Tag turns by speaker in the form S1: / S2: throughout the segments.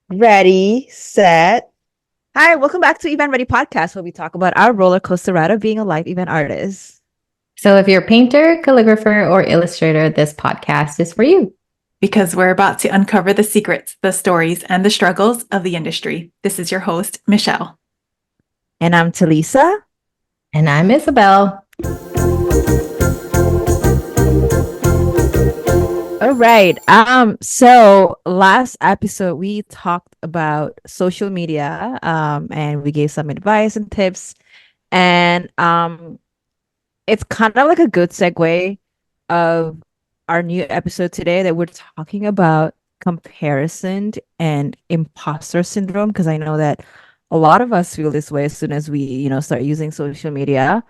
S1: Ready, set. Hi, welcome back to Event Ready Podcast, where we talk about our roller coaster ride of being a live event artist.
S2: So if you're a painter, calligrapher, or illustrator, this podcast is for you.
S3: Because we're about to uncover the secrets, the stories, and the struggles of the industry. This is your host, Michelle.
S1: And I'm Talisa.
S2: And I'm Isabel.
S1: All right. So last episode we talked about social media, and we gave some advice and tips. And it's kind of like a good segue of our new episode today that we're talking about comparison and imposter syndrome, because I know that a lot of us feel this way as soon as we, start using social media.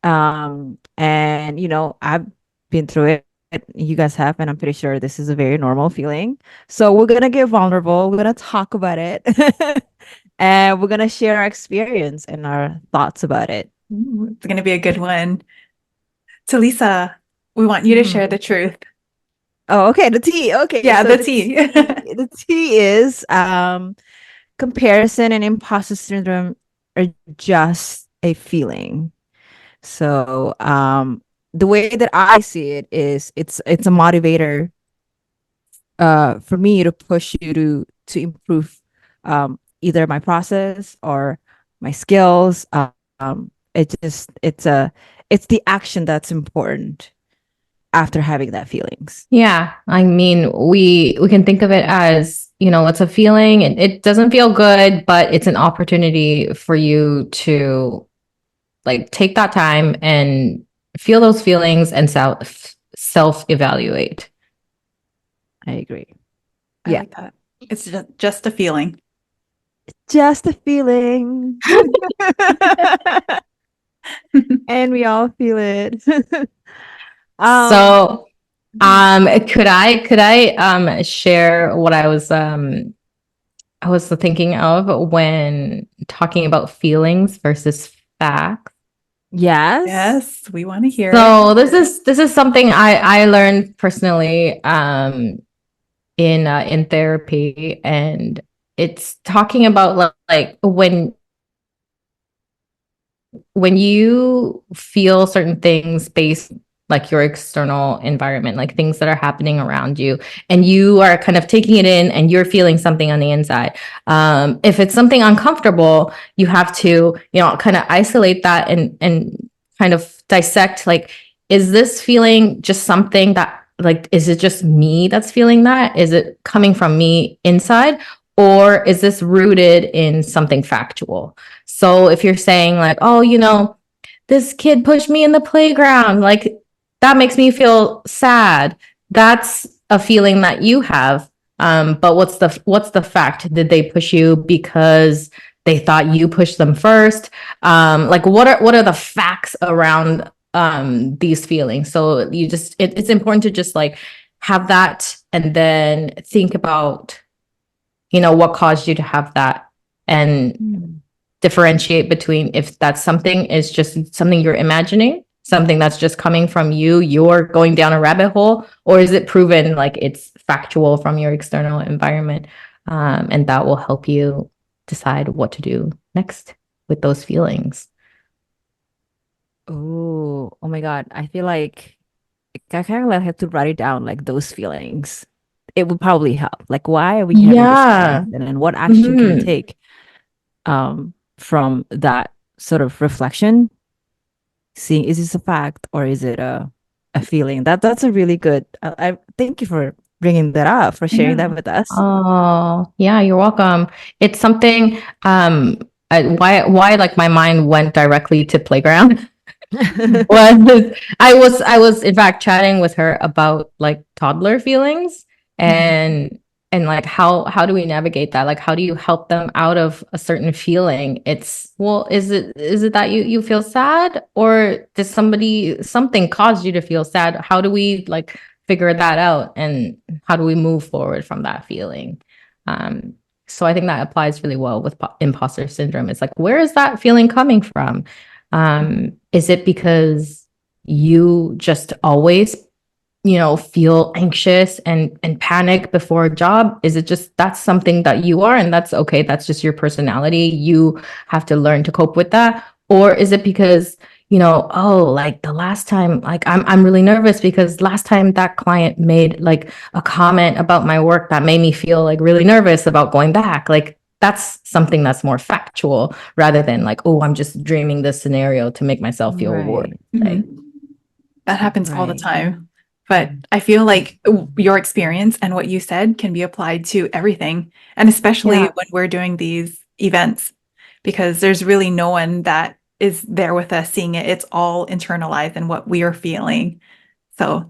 S1: And I've been through it. You guys have, and I'm pretty sure this is a very normal feeling. So we're gonna get vulnerable. We're gonna talk about it, and we're gonna share our experience and our thoughts about it.
S3: It's going to be a good one. Talisa, we want you to share the truth.
S1: Oh, okay. The tea. Okay.
S3: Yeah,
S1: So
S3: the tea.
S1: The tea is comparison and imposter syndrome are just a feeling. So the way that I see it is it's a motivator for me to push you to improve either my process or my skills. It's the action that's important after having that feelings.
S2: Yeah, I mean, we can think of it as, it's a feeling. It doesn't feel good, but it's an opportunity for you to take that time and feel those feelings and self-evaluate.
S1: I agree.
S3: I like that. It's just a feeling.
S1: Just a feeling. And we all feel it.
S2: So could I share what I was thinking of when talking about feelings versus facts?
S3: Yes, we want to hear
S2: So
S3: it.
S2: this is something I learned personally in therapy, and it's talking about like when you feel certain things based like your external environment, like things that are happening around you, and you are kind of taking it in and you're feeling something on the inside. If it's something uncomfortable, you have to, kind of isolate that and kind of dissect, like, is this feeling just something that, like, is it just me that's feeling that? Is it coming from me inside? Or is this rooted in something factual? So if you're saying like, oh, this kid pushed me in the playground, like that makes me feel sad. That's a feeling that you have. But what's the fact? Did they push you because they thought you pushed them first? Like what are the facts around these feelings? So it's important to just like have that and then think about, what caused you to have that, and differentiate between if that's something is just something you're imagining, something that's just coming from you're going down a rabbit hole, or is it proven like it's factual from your external environment? And that will help you decide what to do next with those feelings.
S1: Oh my God. I feel like I kind of like have to write it down, like those feelings. It would probably help. Like, why are we having this
S2: Yeah.
S1: feeling? And then what action can we take from that sort of reflection? Seeing, is this a fact or is it a feeling? That's a really good. I thank you for bringing that up, for sharing that with us.
S2: Oh, yeah, you're welcome. It's something why like my mind went directly to playground was I was in fact chatting with her about like toddler feelings, and like how do we navigate that? Like how do you help them out of a certain feeling? It's, well, is it that you feel sad, or does something cause you to feel sad? How do we like figure that out, and how do we move forward from that feeling? So I think that applies really well with imposter syndrome. It's like, where is that feeling coming from? Is it because you just always feel anxious and panic before a job? Is it just that's something that you are and that's okay? That's just your personality. You have to learn to cope with that. Or is it because, oh, like the last time, like I'm really nervous because last time that client made like a comment about my work that made me feel like really nervous about going back. Like that's something that's more factual rather than like, oh, I'm just dreaming this scenario to make myself feel worse.
S1: Right.
S3: That happens all the
S1: Right.
S3: time. But I feel like your experience and what you said can be applied to everything, and especially
S1: Yeah.
S3: when we're doing these events, because there's really no one that is there with us seeing it. It's all internalized and what we are feeling. So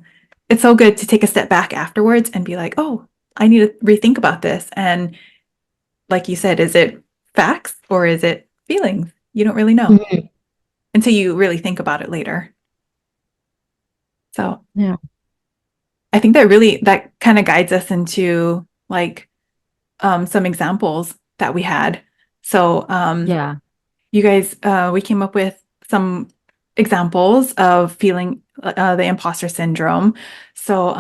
S3: it's so good to take a step back afterwards and be like, oh, I need to rethink about this. And like you said, is it facts or is it feelings? You don't really know
S2: Mhm.
S3: until you really think about it later. So
S2: Yeah.
S3: I think that kind of guides us into like some examples that we had. So
S1: Yeah.
S3: you guys, we came up with some examples of feeling the imposter syndrome. So,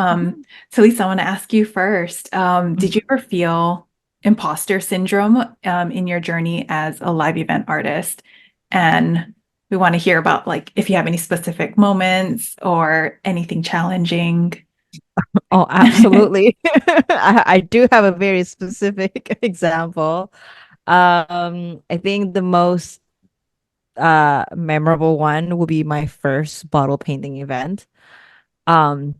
S3: so Lisa, I want to ask you first. Did you ever feel imposter syndrome in your journey as a live event artist? And we want to hear about like if you have any specific moments or anything challenging.
S1: Oh, absolutely. I do have a very specific example. I think the most memorable one will be my first bottle painting event. Um,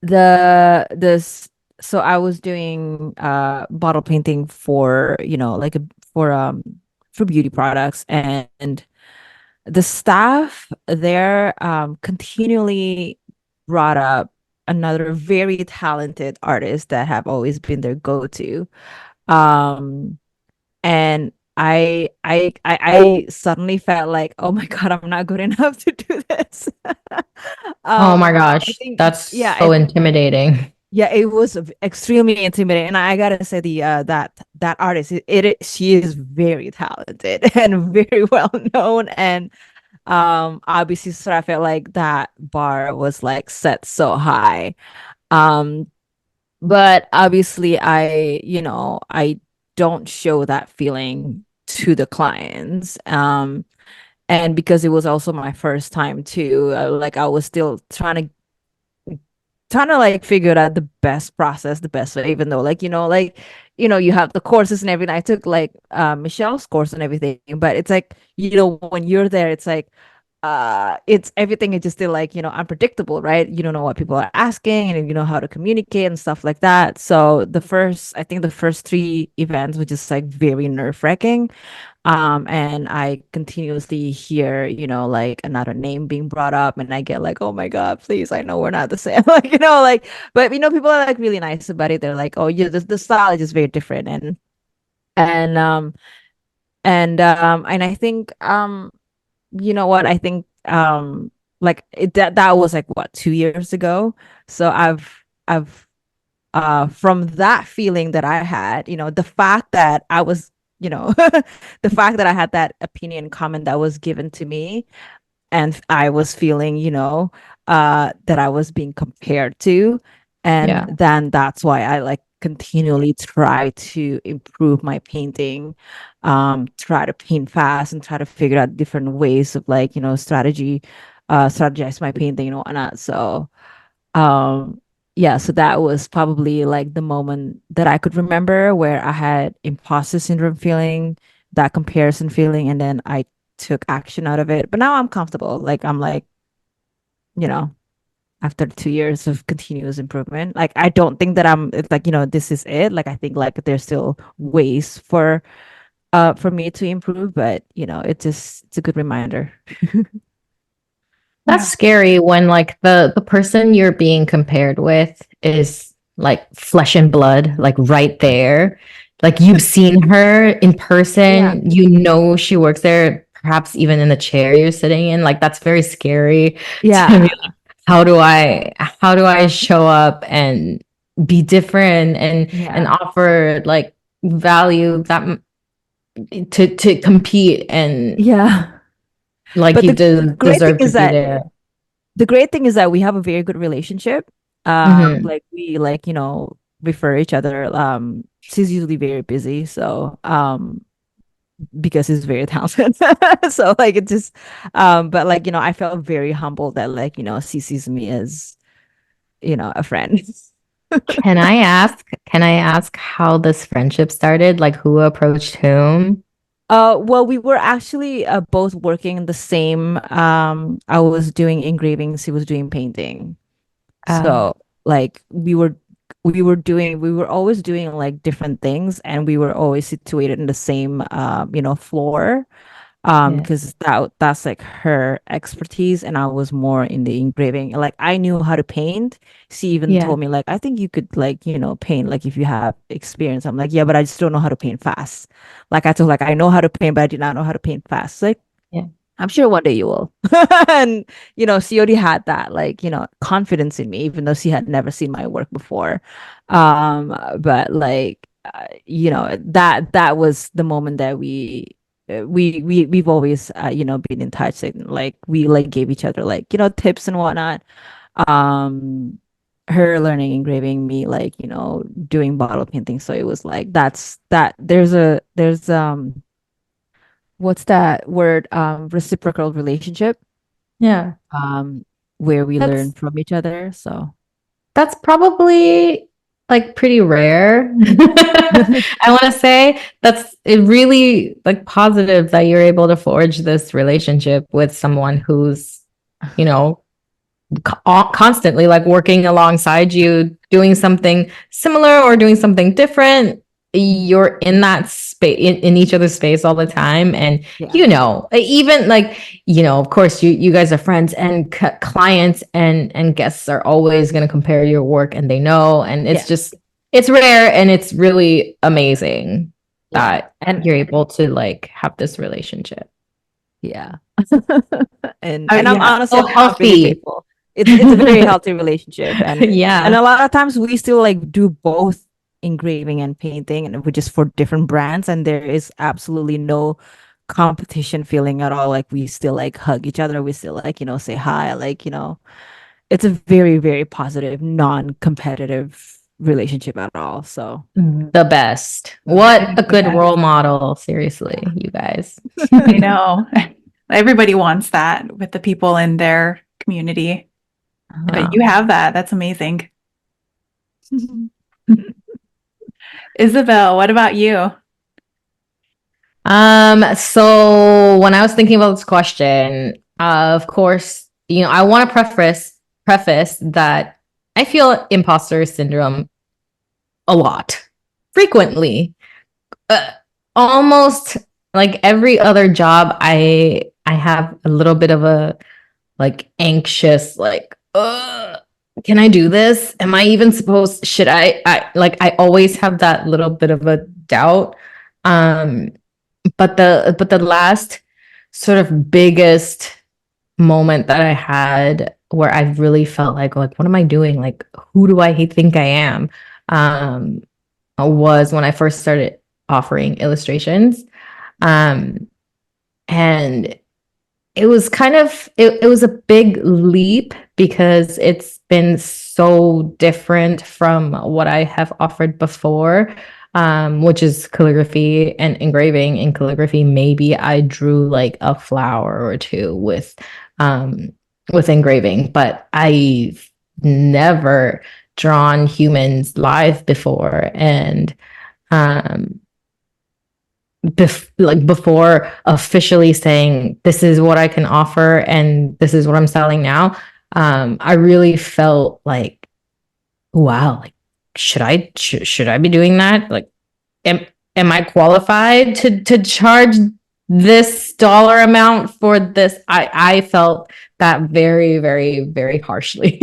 S1: the so I was doing bottle painting for, like for beauty products, and the staff there continually brought up another very talented artist that have always been their go-to. Um, and I suddenly felt like, oh my God, I'm not good enough to do this.
S2: Oh my
S1: I
S2: gosh,
S1: think,
S2: that's
S1: yeah,
S2: so intimidating.
S1: yeah, it was extremely intimidating, and I gotta say that artist, she is very talented and very well known, and obviously, so I felt like that bar was like set so high. Um, but obviously, I don't show that feeling to the clients. And because it was also my first time too, like I was still trying to like figure out the best process, the best way, even though you have the courses and everything. I took like Michelle's course and everything, but it's like, when you're there, it's like it's everything is just still like, unpredictable, right? You don't know what people are asking and you know how to communicate and stuff like that. So I think the first three events were just like very nerve-wracking. And I continuously hear, like another name being brought up, and I get like, oh my God, please, I know we're not the same. Like, but people are like really nice about it. They're like, oh yeah, the style is just very different. And and I think you know what? I think like that was like what, 2 years ago. So I've from that feeling that I had, the fact that I was, the fact that I had that opinion comment that was given to me, and I was feeling, that I was being compared to. And
S2: Yeah.
S1: then that's why I like continually try to improve my painting, try to paint fast and try to figure out different ways of like, strategize my painting, whatnot. So yeah, so that was probably like the moment that I could remember where I had imposter syndrome feeling, that comparison feeling, and then I took action out of it. But now I'm comfortable. Like I'm like, you know, after 2 years of continuous improvement, like I don't think that it's like, this is it. Like I think like there's still ways for me to improve, but it's a good reminder.
S2: That's
S3: Yeah.
S2: scary when like the person you're being compared with is like flesh and blood, like right there. Like you've seen her in
S1: Yeah.
S2: person, she works there, perhaps even in the chair you're sitting in. Like that's very scary to me.
S1: Yeah.
S2: How do I show up and be different and
S1: Yeah.
S2: offer like value that to compete and
S1: Yeah.
S2: like
S1: But
S2: you
S1: the great thing
S2: deserve to
S1: is
S2: be
S1: that
S2: there.
S1: the great thing is that we have a very good relationship.
S2: Hmm.
S1: Like we like, refer each other. She's usually very busy, so because he's very talented. So like it just but like, I felt very humbled that like, she sees me as, a friend.
S2: Can I ask how this friendship started? Like who approached whom?
S1: Well, we were actually both working in the same I was doing engravings, he was doing painting.
S2: Uh,
S1: So like we were always doing like different things, and we were always situated in the same floor.
S2: yeah,
S1: Because that's like her expertise, and I was more in the engraving. Like I knew how to paint. She even
S2: yeah,
S1: told me like, I think you could like, paint like if you have experience. I'm like, yeah, but I just don't know how to paint fast. Like I told like I know how to paint, but I did not know how to paint fast. Like
S2: yeah,
S1: I'm sure one day you will. And, she already had that, like, confidence in me, even though she had never seen my work before. But like, that was the moment that we've always, been in touch. And like, we like gave each other like, tips and whatnot. Um, her learning engraving, me like, doing bottle painting. So it was like, there's what's that word, reciprocal relationship,
S2: yeah.
S1: um where we learn
S2: That's
S1: from each other, so
S2: that's probably like pretty rare. I want to say that's it really like positive that you're able to forge this relationship with someone who's, you know, constantly like working alongside you, doing something similar or doing something different. You're in that space in each other's space all the time. And
S1: yeah,
S2: even like, of course you guys are friends and clients and guests are always going to compare your work and they know. And it's
S1: yeah,
S2: just, it's rare and it's really amazing
S1: yeah,
S2: that
S1: and
S2: you're able to like have this relationship.
S1: yeah. And I'm
S3: Yeah.
S1: honestly,
S2: So
S1: I'm really
S2: healthy.
S1: grateful. It's a very healthy relationship, and
S2: Yeah.
S1: a lot of times we still like do both engraving and painting, and we're just for different brands, and there is absolutely no competition feeling at all. Like we still like hug each other, we still like, say hi, like, it's a very, very positive, non-competitive relationship at all. So
S2: The best.
S3: It
S2: What
S3: is
S2: a
S3: the
S2: good
S3: best.
S2: role model. Seriously,
S1: yeah.
S2: you guys.
S3: I know. Everybody wants that with the people in their community. But
S1: Uh-huh.
S3: you have that. That's amazing. Isabel, what about you?
S2: So when I was thinking about this question, of course, I want to preface that I feel imposter syndrome a lot, frequently. uh, Almost like every other job, I have a little bit of a like anxious, like, can I do this? Am I even supposed? Should I like I always have that little bit of a doubt. Um, but the last sort of biggest moment that I had where I really felt like what am I doing? Like who do I think I am? Um, was when I first started offering illustrations. Um, and it was it was a big leap because it's been so different from what I have offered before, which is calligraphy and engraving. In calligraphy, maybe I drew like a flower or two um, with engraving, but I've never drawn humans live before. And um, before officially saying this is what I can offer and this is what I'm selling now, I really felt like, wow, like should I be doing that? Like, am I qualified to charge this dollar amount for this? I felt that very, very, very harshly.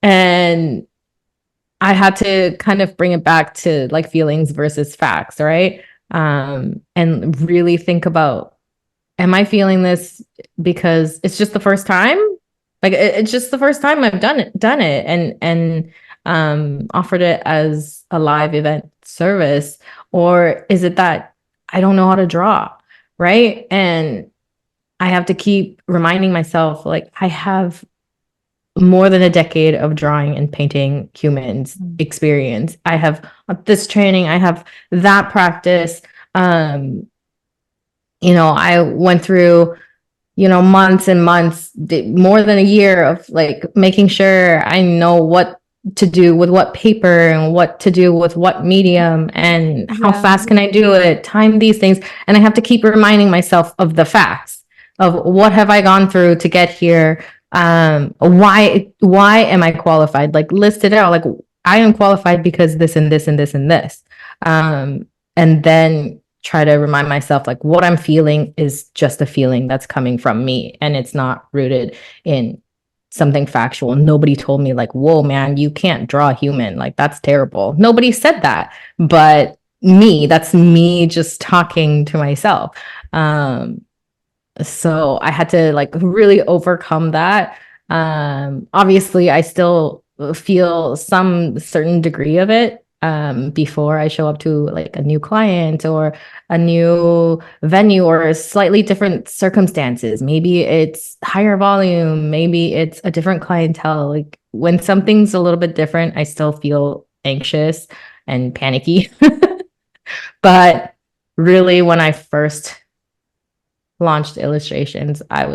S2: And I had to kind of bring it back to like feelings versus facts, right? And really think about, am I feeling this because it's just the first time? Like it's just the first time I've done it and offered it as a live event service, or is it that I don't know how to draw, right? And I have to keep reminding myself, like, I have more than a decade of drawing and painting humans experience. I have this training, I have that practice. I went through, months and months, more than a year of like making sure I know what to do with what paper and what to do with what medium and how fast can I do it, time these things. And I have to keep reminding myself of the facts of what have I gone through to get here. Why am I qualified? Like list it out. Like I am qualified because this and this and this and this. And then try to remind myself like what I'm feeling is just a feeling that's coming from me and it's not rooted in something factual. Nobody told me like, whoa, man, you can't draw a human. Like that's terrible. Nobody said that, but that's me just talking to myself. So I had to like really overcome that. Obviously I still feel some certain degree of it before I show up to like a new client or a new venue or slightly different circumstances. Maybe it's higher volume, maybe it's a different clientele. Like when something's a little bit different, I still feel anxious and panicky. But really, when I first launched illustrations, I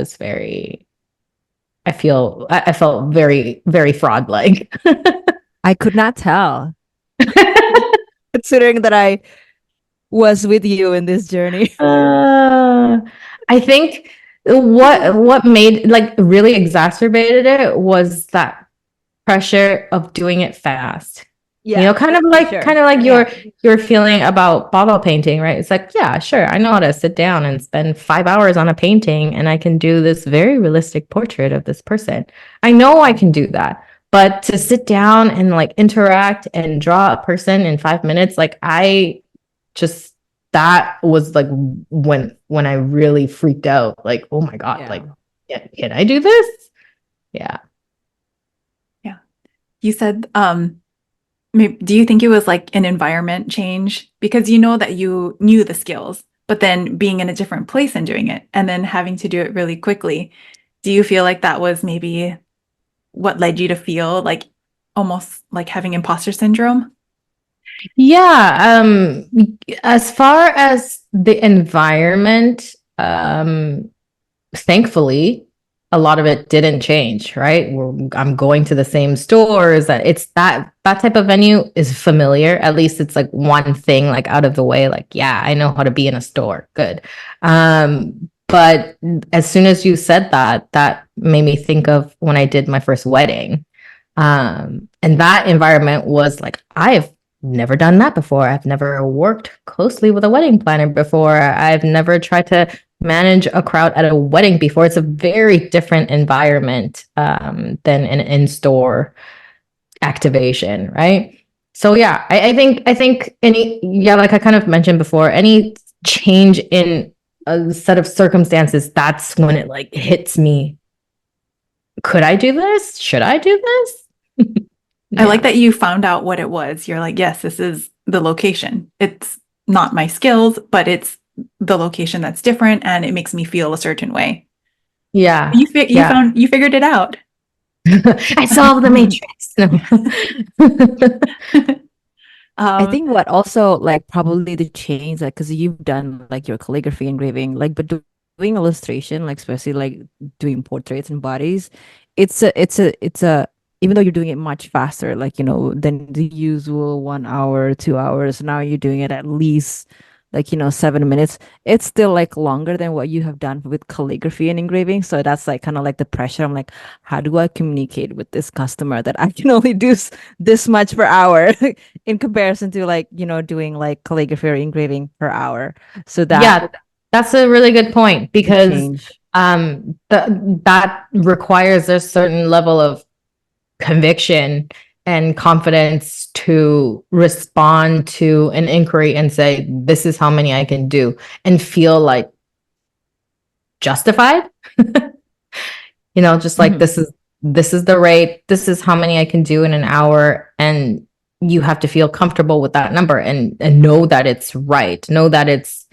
S2: felt very, very fraud-like.
S1: I could not tell, considering that I was with you in this journey.
S2: I think what made like really exacerbated it was that pressure of doing it fast.
S1: Yeah,
S2: kind of like your feeling about bottle painting, right? It's like, yeah, sure, I know how to sit down and spend 5 hours on a painting and I can do this very realistic portrait of this person. I know I can do that. But to sit down and like interact and draw a person in 5 minutes, like that was like when I really freaked out. Like, oh my God, like, can I do this? Yeah.
S3: Yeah. You said, do you think it was like an environment change? Because you know that you knew the skills, but then being in a different place and doing it, and then having to do it really quickly. Do you feel like that was maybe what led you to feel like almost like having imposter syndrome?
S2: Yeah. As far as the environment, thankfully, a lot of it didn't change, right? I'm going to the same stores. It's that type of venue is familiar. At least it's like one thing like out of the way. Like, yeah, I know how to be in a store. Good. But as soon as you said that, that made me think of when I did my first wedding. And that environment was like, I've never done that before. I've never worked closely with a wedding planner before. I've never tried to manage a crowd at a wedding before. It's a very different environment than an in-store activation, right? So yeah, I think like I kind of mentioned before, any change in a set of circumstances, that's when it like hits me. Could I do this? Should I do this?
S3: I like that you found out what it was. You're like, yes, this is the location. It's not my skills, but it's the location that's different and it makes me feel a certain way.
S2: Yeah.
S3: You figured it out.
S2: I solved the matrix.
S1: I think what also like probably the change, like because you've done like your calligraphy engraving, like but doing illustration, like especially like doing portraits and bodies, it's a even though you're doing it much faster, like than the usual 1 hour, 2 hours, now you're doing it at least like 7 minutes. It's still like longer than what you have done with calligraphy and engraving. So that's like kind of like the pressure. I'm like, how do I communicate with this customer that I can only do this much per hour in comparison to like doing like calligraphy or engraving per hour? So
S2: that's a really good point because
S1: change.
S2: that requires a certain level of conviction and confidence to respond to an inquiry and say, this is how many I can do, and feel like justified. Just like this is the rate, this is how many I can do in an hour, and you have to feel comfortable with that number and know that it's right, know that it's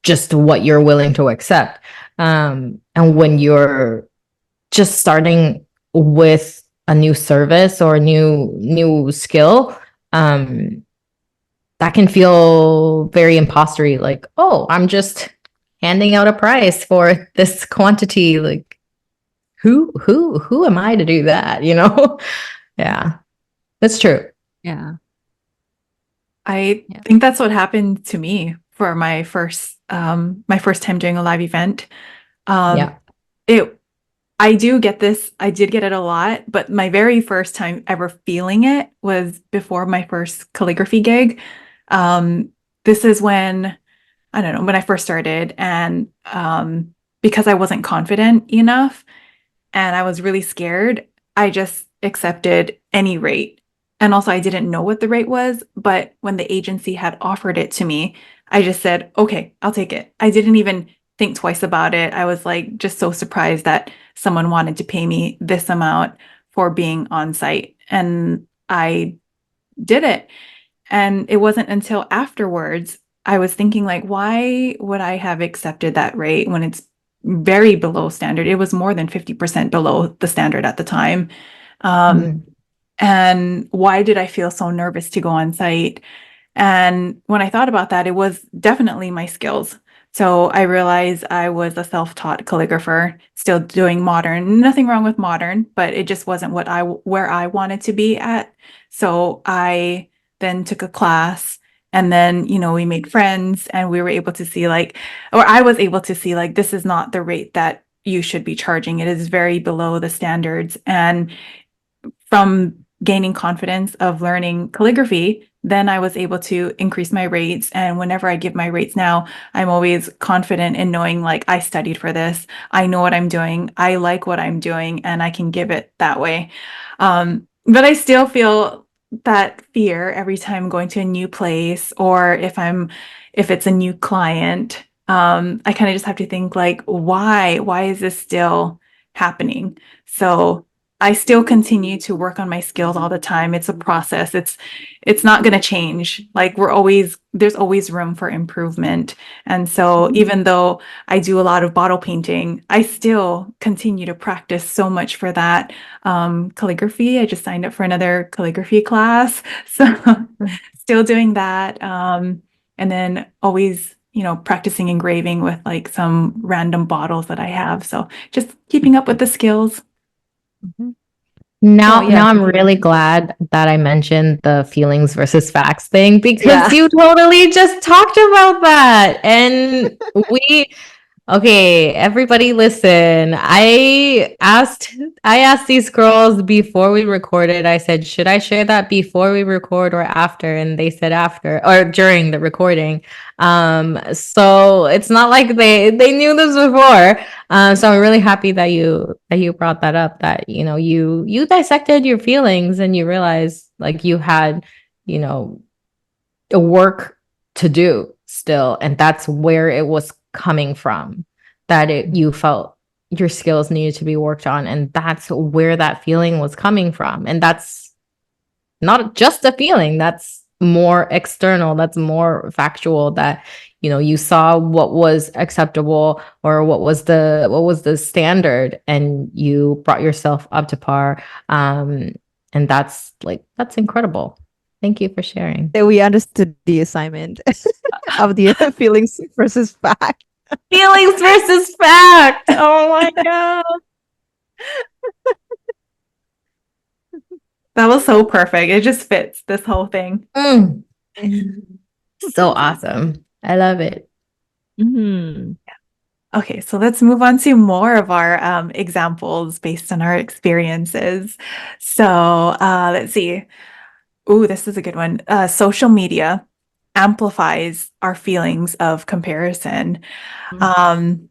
S2: just what you're willing to accept. And when you're just starting with a new service or a new skill, that can feel very impostery, like, oh, I'm just handing out a price for this quantity. Like, who am I to do that? Yeah, that's true.
S1: Yeah.
S3: I
S1: Yeah.
S3: think that's what happened to me for my first time doing a live event.
S2: Yeah.
S3: It I do get this. I did get it a lot, but my very first time ever feeling it was before my first calligraphy gig. Um, this is when, I don't know, when I first started, and because I wasn't confident enough and I was really scared, I just accepted any rate. And also, I didn't know what the rate was, but when the agency had offered it to me, I just said, okay, I'll take it. I didn't even think twice about it. I was like just so surprised that someone wanted to pay me this amount for being on site. And I did it. And it wasn't until afterwards I was thinking, like, why would I have accepted that rate when it's very below standard? It was more than 50% below the standard at the time. Um,
S2: Mhm.
S3: and why did I feel so nervous to go on site? And when I thought about that, it was definitely my skills. So I realized I was a self-taught calligrapher, still doing modern. Nothing wrong with modern, but it just wasn't where I wanted to be at. So I then took a class, and then, we made friends, and we were able to see, like, or I was able to see, like, this is not the rate that you should be charging. It is very below the standards. And from gaining confidence of learning calligraphy, then I was able to increase my rates. And whenever I give my rates now, I'm always confident in knowing, like, I studied for this, I know what I'm doing, I like what I'm doing, and I can give it that way. But I still feel that fear every time going to a new place, or if it's a new client. I kind of just have to think, like, why is this still happening? So I still continue to work on my skills all the time. It's a process. It's not going to change. Like, there's always room for improvement. And so even though I do a lot of bottle painting, I still continue to practice so much for that. Calligraphy, I just signed up for another calligraphy class. So still doing that. And then always, practicing engraving with, like, some random bottles that I have. So just keeping up with the skills.
S1: Mhm.
S2: Now,
S1: So
S2: now
S1: yeah.
S2: I'm really glad that I mentioned the feelings versus facts thing, because
S1: Yeah.
S2: you totally just talked about that. And okay, everybody listen. I asked these girls before we recorded. I said, "Should I share that before we record or after?" And they said after, or during the recording. So it's not like they knew this before. So I'm really happy that you brought that up, that you dissected your feelings and you realized, like, you had, you know, a work to do still, and that's where it was coming from, that you felt your skills needed to be worked on, and that's where that feeling was coming from. And that's not just a feeling, that's more external, that's more factual, that you saw what was acceptable, or what was the standard, and you brought yourself up to par. And that's incredible. Thank you for sharing.
S1: That we understood the assignment of the feelings versus fact.
S2: Feelings versus fact. Oh my god.
S3: That was so perfect. It just fits this whole thing.
S2: Mm, so awesome. I love it.
S1: Mhm.
S3: Okay, so let's move on to more of our examples based on our experiences. So let's see. Ooh, this is a good one. Social media amplifies our feelings of comparison. Um,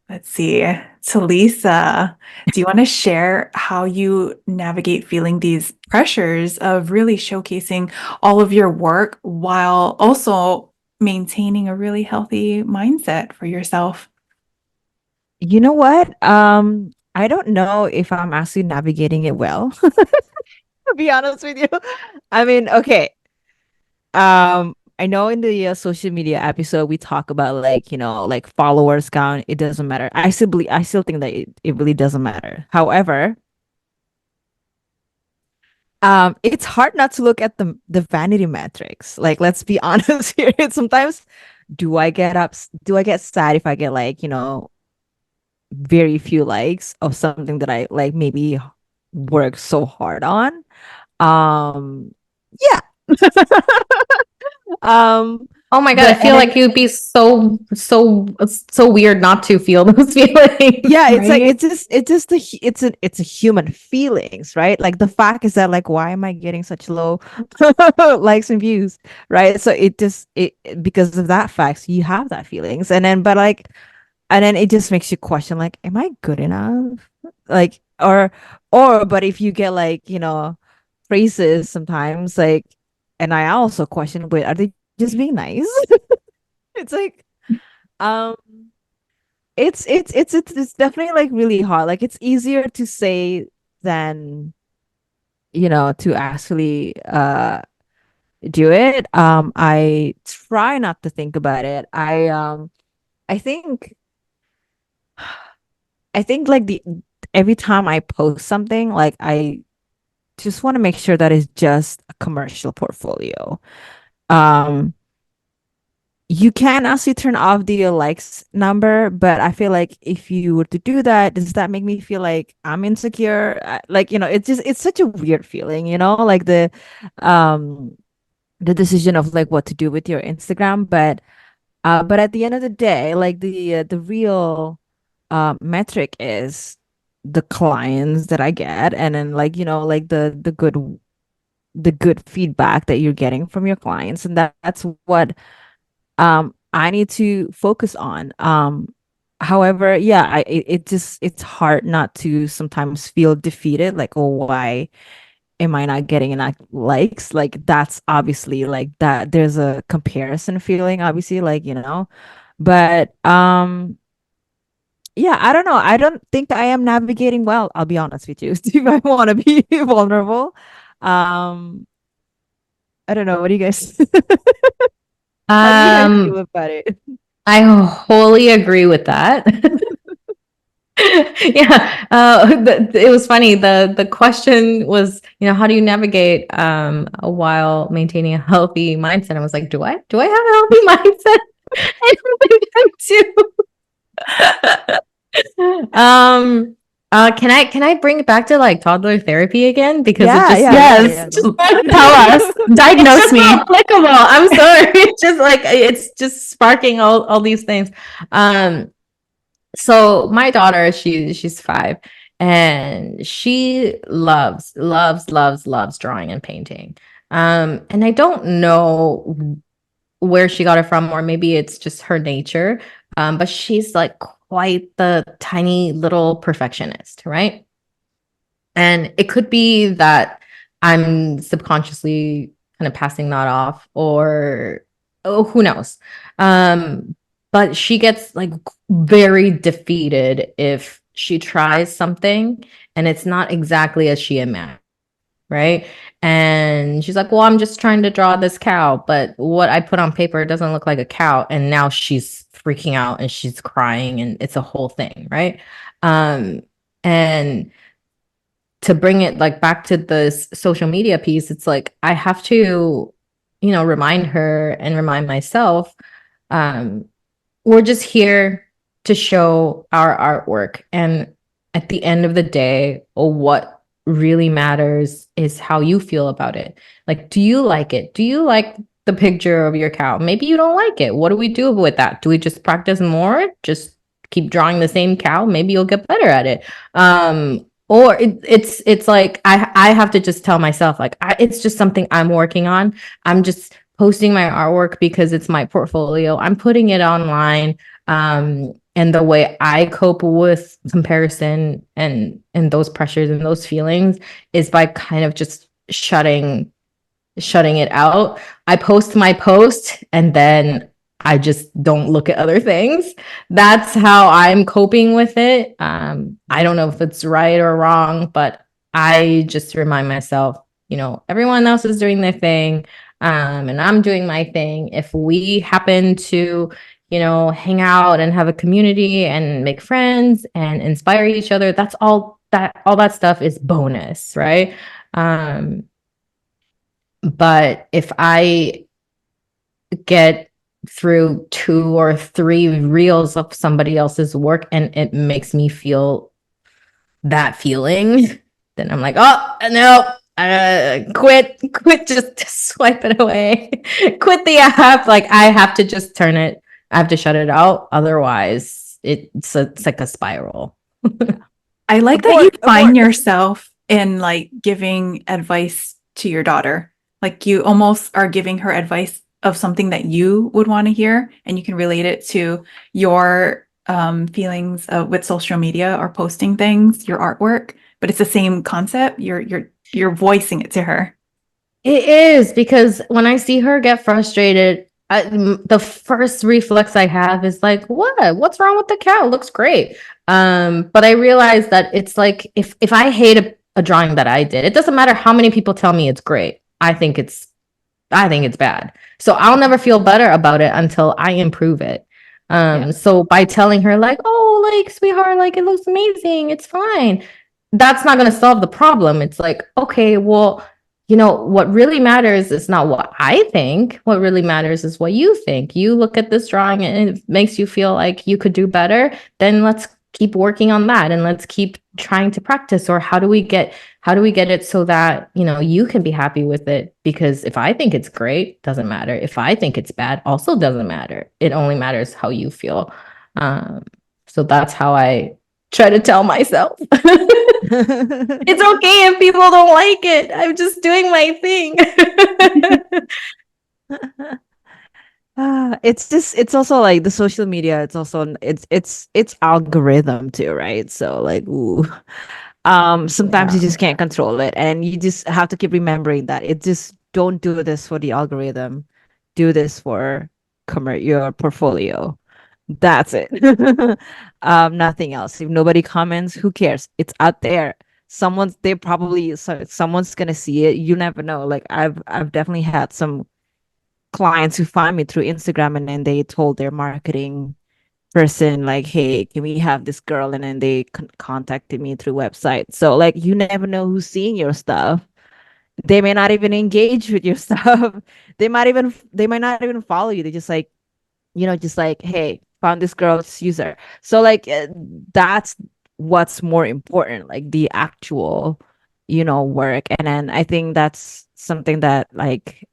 S3: let's see. So, Lisa, do you want to share how you navigate feeling these pressures of really showcasing all of your work while also maintaining a really healthy mindset for yourself?
S1: You know what? I don't know if I'm actually navigating it well, to be honest with you. I mean, okay. I know in the social media episode we talk about like, like followers count, it doesn't matter. I still think that it really doesn't matter. However, it's hard not to look at the vanity metrics. Like, let's be honest here. Sometimes do I get sad if I get like, very few likes of something that I like maybe work so hard on? Yeah. Um,
S2: Oh my God, I
S1: but
S2: feel
S1: and
S2: like
S1: then
S2: you'd be so weird not to feel those feelings,
S1: yeah, it's like
S2: right?
S1: it's a human feelings, right? Like the fact is that like why am I getting such low likes and views, right? So because of that fact, you have that feelings, and then but like and then it just makes you question like, am I good enough? Like but if you get like phrases sometimes like, and I also question, wait, are they just being nice? It's like um it's definitely like really hard. Like it's easier to say than to actually do it. I try not to think about it. I think like the every time I post something, like I just want to make sure that it's just a commercial portfolio. Um you can actually turn off the likes number, but I feel like if you were to do that, does that make me feel like I'm insecure? Like, it's such a weird feeling, like um the decision of like what to do with your Instagram, but at the end of the day, like the real metric is the clients that I get, and then like, like the good feedback that you're getting from your clients, and that's what I need to focus on. However, yeah, it's hard not to sometimes feel defeated, like, oh, why am I not getting enough likes? Like that's obviously like that there's a comparison feeling, obviously, like, but yeah, I don't know. I don't think I am navigating well, I'll be honest with you. If I want to be vulnerable. Um, I don't know. What do you guys how do you guys feel
S2: Um,
S1: about it?
S2: I wholly agree with that. Yeah, it was funny. The question was, how do you navigate while maintaining a healthy mindset? I was like, do I have a healthy mindset? I don't think I do. Can I bring it back to like toddler therapy again? Because it
S1: Yeah,
S2: just
S1: yeah, yeah,
S2: yes,
S1: yeah.
S2: just
S1: Go.
S2: tell us,
S4: It's
S2: diagnose
S4: just
S2: me.
S4: so
S2: Applicable. I'm sorry. It's just like it's just sparking all these things. Um, so my daughter, she's 5, and she loves drawing and painting. And I don't know where she got it from, or maybe it's just her nature. But she's like quite the tiny little perfectionist, right? And it could be that I'm subconsciously kind of passing that off, or oh, who knows? But she gets like very defeated if she tries something and it's not exactly as she imagined, right? And she's like, well, I'm just trying to draw this cow, but what I put on paper doesn't look like a cow. And now she's freaking out and she's crying, and it's a whole thing, right? And to bring it like back to the social media piece, it's like I have to, remind her and remind myself, um, we're just here to show our artwork. And at the end of the day, what really matters is how you feel about it. Like, do you like it? Do you like the picture of your cow? Maybe you don't like it. What do we do with that? Do we just practice more? Just keep drawing the same cow? Maybe you'll get better at it. Or it's like I have to just tell myself like it's just something I'm working on. I'm just posting my artwork because it's my portfolio. I'm putting it online. And the way I cope with comparison and those pressures and those feelings is by kind of just shutting it out. I post my post and then I just don't look at other things. That's how I'm coping with it. I don't know if it's right or wrong, but I just remind myself, everyone else is doing their thing. and I'm doing my thing. If we happen to, hang out and have a community and make friends and inspire each other, that's all that stuff is bonus, right? But if I get through 2 or 3 reels of somebody else's work and it makes me feel that feeling, then I'm like, oh no, quit, just swipe it away, quit the app. Like I have to just turn it, I have to shut it out. Otherwise, it's like a spiral.
S3: I like that you find yourself in like giving advice to your daughter. Like you almost are giving her advice of something that you would want to hear, and you can relate it to your feelings with social media or posting things, your artwork. But it's the same concept. You're voicing it to her.
S2: It is, because when I see her get frustrated, the first reflex I have is like, what's wrong with the cow? It looks great. But I realize that it's like, if I hate a drawing that I did, it doesn't matter how many people tell me it's great. I think it's bad. So I'll never feel better about it until I improve it. So by telling her like, oh, like sweetheart, like it looks amazing, it's fine, that's not going to solve the problem. It's like, okay, well, what really matters is not what I think. What really matters is what you think. You look at this drawing and it makes you feel like you could do better. Then let's keep working on that, and let's keep trying to practice. Or how do we get it so that, you can be happy with it? Because if I think it's great, doesn't matter. If I think it's bad, also doesn't matter. It only matters how you feel. So that's how I try to tell myself. It's okay if people don't like it. I'm just doing my thing.
S1: It's also like the social media, it's also it's algorithm too, right? So like, ooh. Sometimes you just can't control it, and you just have to keep remembering that it just don't do this for the algorithm. Do this for your portfolio. That's it. Nothing else. If nobody comments, who cares? It's out there. Someone's gonna see it. You never know. Like I've definitely had some clients who find me through Instagram, and then they told their marketing person like, hey, can we have this girl? And then they contacted me through website. So like, you never know who's seeing your stuff. They may not even engage with your stuff. They might not even follow you. They just like, just like, hey, found this girl, just use her. So like, that's what's more important, like the actual, work. And then I think that's something that like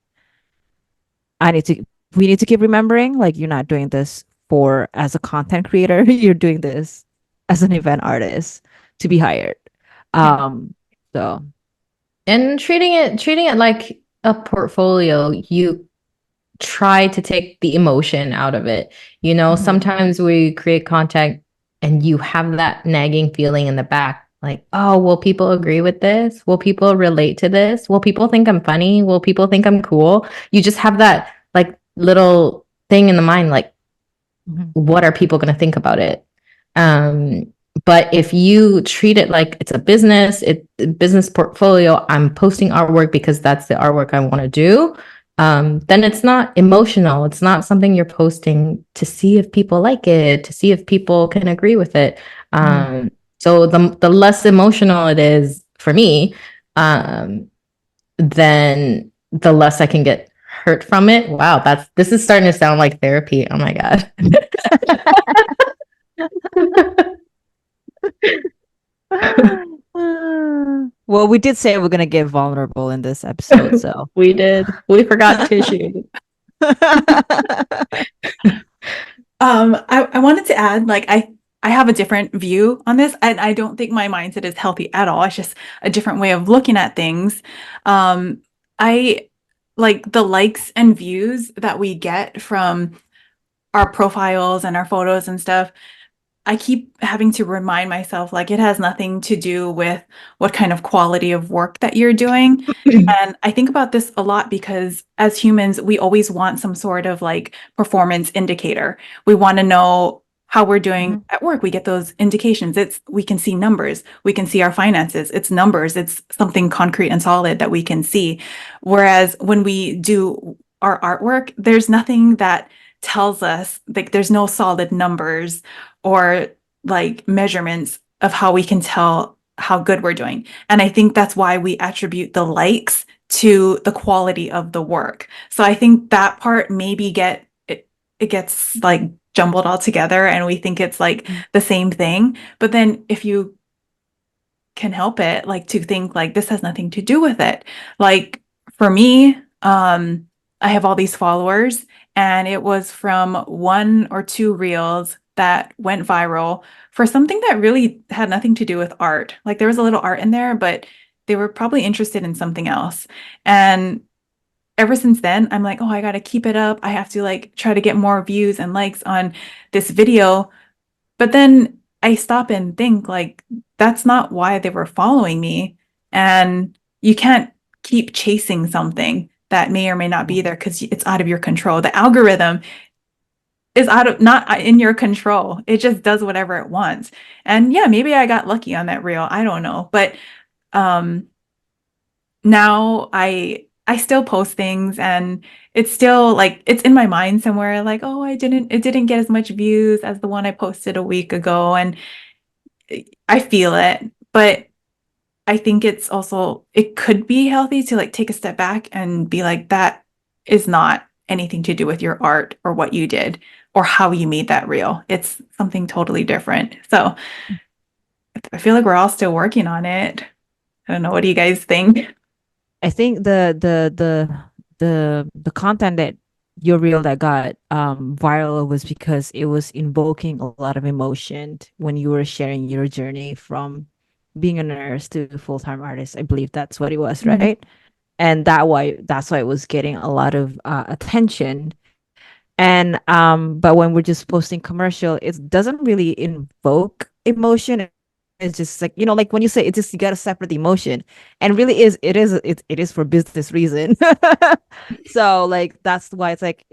S1: we need to keep remembering, like, you're not doing this for as a content creator, you're doing this as an event artist to be hired. So
S2: And treating it like a portfolio, you try to take the emotion out of it. Sometimes we create content and you have that nagging feeling in the back, like, oh, will people agree with this? Will people relate to this? Will people think I'm funny? Will people think I'm cool? You just have that like little thing in the mind, like, what are people going to think about it? But if you treat it like it's a business portfolio, I'm posting artwork because that's the artwork I want to do, then it's not emotional. It's not something you're posting to see if people like it, to see if people can agree with it. So the less emotional it is for me, then the less I can get hurt from it. Wow, this is starting to sound like therapy. Oh my God.
S1: Well, we did say we're gonna get vulnerable in this episode, so
S2: we did. We forgot tissue.
S3: I wanted to add, like, I have a different view on this, and I don't think my mindset is healthy at all. It's just a different way of looking at things. I like the likes and views that we get from our profiles and our photos and stuff. I keep having to remind myself, like, it has nothing to do with what kind of quality of work that you're doing. And I think about this a lot because as humans, we always want some sort of like performance indicator. We want to know how we're doing at work. We get those indications. We can see numbers. We can see our finances. It's numbers. It's something concrete and solid that we can see. Whereas when we do our artwork, there's nothing that tells us, like there's no solid numbers or like measurements of how we can tell how good we're doing. And I think that's why we attribute the likes to the quality of the work. So I think that part maybe it gets like jumbled all together and we think it's like the same thing. But then if you can help it, like to think like this has nothing to do with it. Like for me, I have all these followers and it was from 1 or 2 reels that went viral for something that really had nothing to do with art. Like there was a little art in there, but they were probably interested in something else. And ever since then, I'm like, oh, I got to keep it up. I have to like try to get more views and likes on this video. But then I stop and think like, that's not why they were following me. And you can't keep chasing something that may or may not be there because it's out of your control. The algorithm is not in your control. It just does whatever it wants. And yeah, maybe I got lucky on that reel. I don't know. But now I still post things and it's still like it's in my mind somewhere like, oh, it didn't get as much views as the one I posted a week ago. And I feel it, but I think it could be healthy to like take a step back and be like, that is not anything to do with your art or what you did or how you made that reel. It's something totally different. So I feel like we're all still working on it. I don't know. What do you guys think?
S1: I think the content that your reel that got viral was because it was invoking a lot of emotion when you were sharing your journey from being a nurse to a full-time artist. I believe that's what it was, right? And that's why it was getting a lot of attention. And but when we're just posting commercial, it doesn't really invoke emotion. It's just like, like when you say it's just you gotta separate the emotion. And really it is for business reason. So like that's why it's like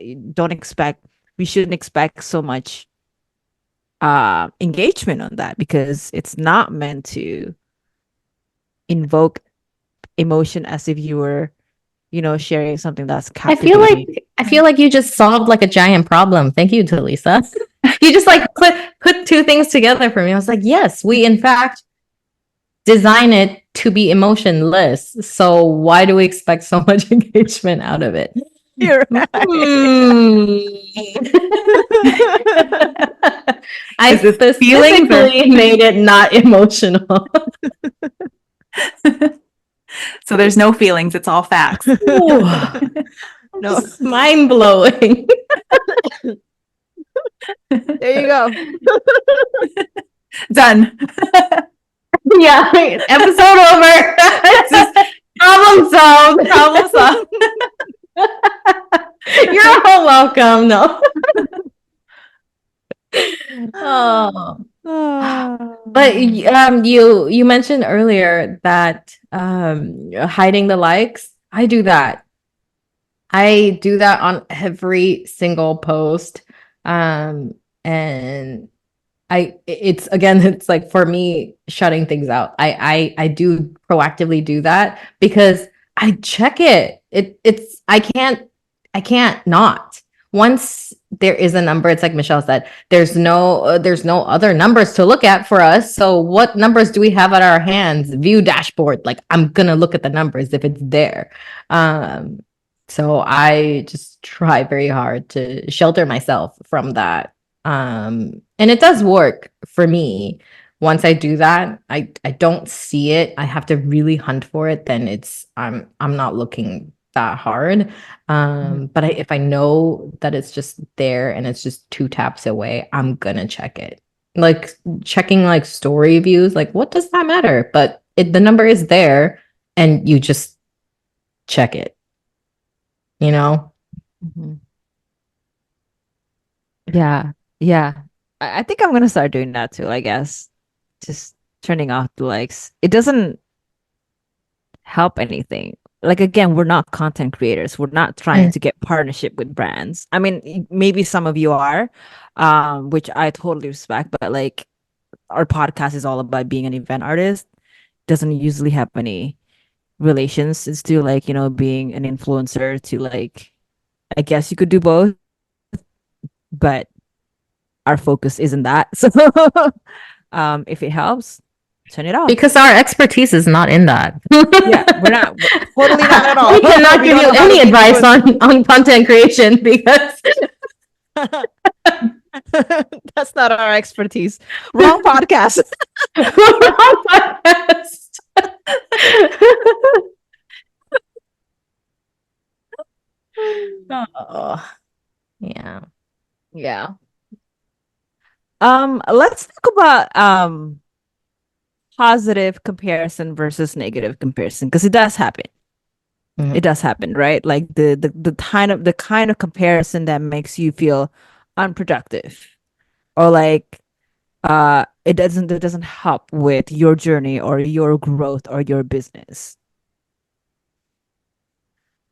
S1: we shouldn't expect so much engagement on that because it's not meant to invoke emotion as if you were sharing something that's captivating.
S2: I feel like you just solved like a giant problem. Thank you, Talisa. You just like put 2 things together for me. I was like, yes, we in fact design it to be emotionless. So why do we expect so much engagement out of it?
S1: You're right.
S2: I specifically made it not emotional.
S3: So there's no feelings, it's all facts.
S1: No.
S2: Mind blowing.
S1: There you go.
S3: Done.
S2: Yeah, episode over. Problem solved. Problem solved. You're all welcome. No. But you mentioned earlier that hiding the likes. I do that on every single post. And it's like for me shutting things out. I do proactively do that because I check it. I can't not. Once there is a number, it's like Michelle said, there's no other numbers to look at for us. So what numbers do we have at our hands? View dashboard. Like I'm gonna look at the numbers if it's there. So I just try very hard to shelter myself from that. And it does work for me. Once I do that, I don't see it. I have to really hunt for it. Then I'm not looking that hard. But if I know that it's just there and it's just 2 taps away, I'm gonna check it. Like checking like story views, like what does that matter? But the number is there and you just check it.
S1: Mm-hmm. Yeah. I think I'm gonna start doing that too, I guess. Just turning off the likes. It doesn't help anything. like again, we're not content creators. We're not trying to get partnership with brands. I mean, maybe some of you are, which I totally respect, but like our podcast is all about being an event artist. Doesn't usually have any relations. It's to like, being an influencer to like, I guess you could do both, but our focus isn't that. So if it helps, turn it off.
S2: Because our expertise is not in that.
S1: Yeah, we're totally not at all.
S2: We cannot
S1: We
S2: give
S1: don't
S2: you
S1: know how to
S2: any
S1: be
S2: advice
S1: influencers.
S2: on content creation because
S1: That's not our expertise. Wrong podcast.
S2: we're on podcast. Oh, yeah.
S1: Yeah. Let's talk about positive comparison versus negative comparison because it does happen.
S2: Mhm.
S1: It does happen, right? Like the kind of comparison that makes you feel unproductive or like it doesn't help with your journey or your growth or your business.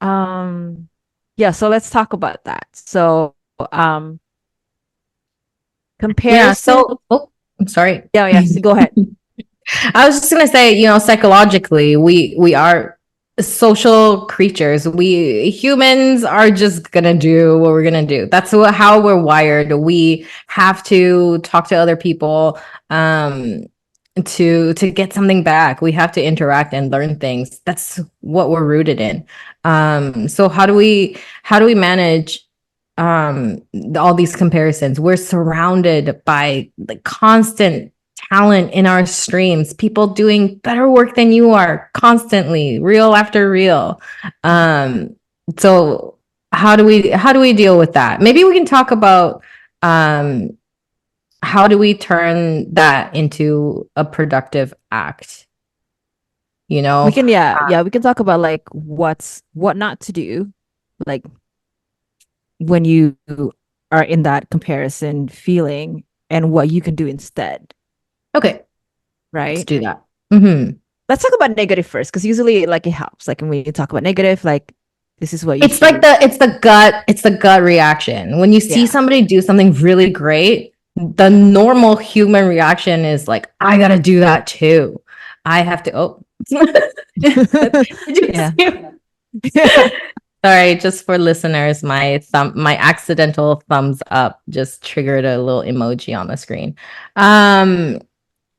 S1: Yeah, so let's talk about that. So
S2: Yeah.
S1: comparison.
S2: So, oh, I'm sorry.
S1: Yeah, yes, go ahead.
S2: I was just gonna say, psychologically, we are social creatures. We humans are just gonna do what we're gonna do. That's how we're wired. We have to talk to other people to get something back. We have to interact and learn things. That's what we're rooted in. So how do we manage all these comparisons? We're surrounded by the constant talent in our streams, people doing better work than you are constantly, reel after reel. So how do we deal with that? Maybe we can talk about how do we turn that into a productive act? You
S1: We
S2: know,
S1: can, yeah, we can talk about like what not to do, like when you are in that comparison feeling and what you can do instead,
S2: okay, let's
S1: right?
S2: do that. Mm-hmm.
S1: Let's talk about negative first, because usually like it helps. Like when we talk about negative, like this is what you
S2: It's like
S1: should.
S2: the gut reaction. When you see
S1: Yeah.
S2: somebody do something really great, the normal human reaction is like, I gotta do that too. I have to. Oh, did you
S1: Yeah.
S2: see? Sorry, just for listeners, my accidental thumbs up just triggered a little emoji on the screen.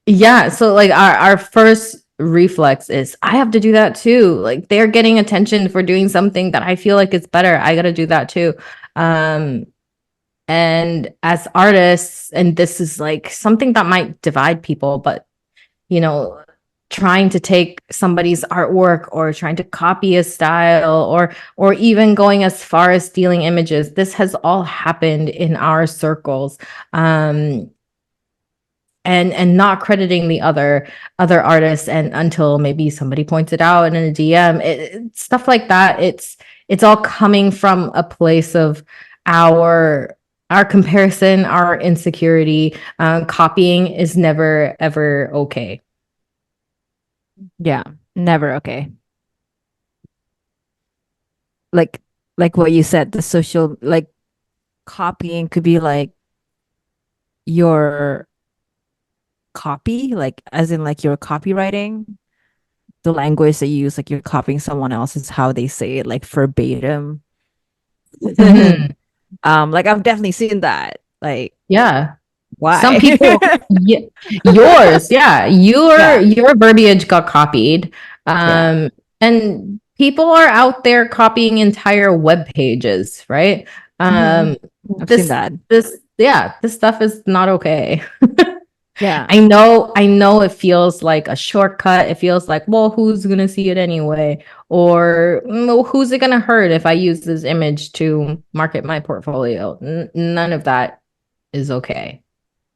S2: Yeah, so like our first reflex is I have to do that too. Like they're getting attention for doing something that I feel like is better. I got to do that too. Um and as artists, and this is like something that might divide people, but you know, trying to take somebody's artwork or trying to copy a style or even going as far as stealing images, this has all happened in our circles. And not crediting the other artists, and until maybe somebody points it out in a DM, stuff like that. It's all coming from a place of our comparison, our insecurity. Copying is never ever okay.
S1: Yeah, never okay. Like like what you said, the social like copying could be like your copy, like as in like your copywriting, the language that you use, like you're copying someone else's how they say it, like verbatim.
S2: Mhm.
S1: Like I've definitely seen that. Like,
S2: Yeah. Some
S1: why?
S2: people, yeah, yours, yeah, your
S1: Yeah,
S2: your verbiage got copied,
S1: yeah.
S2: and people are out there copying entire web pages, right?
S1: Mhm. I've seen
S2: This
S1: that.
S2: this stuff is not okay.
S1: Yeah.
S2: I know it feels like a shortcut. It feels like, well, who's gonna see it anyway? Or who's it gonna hurt if I use this image to market my portfolio? None of that is okay.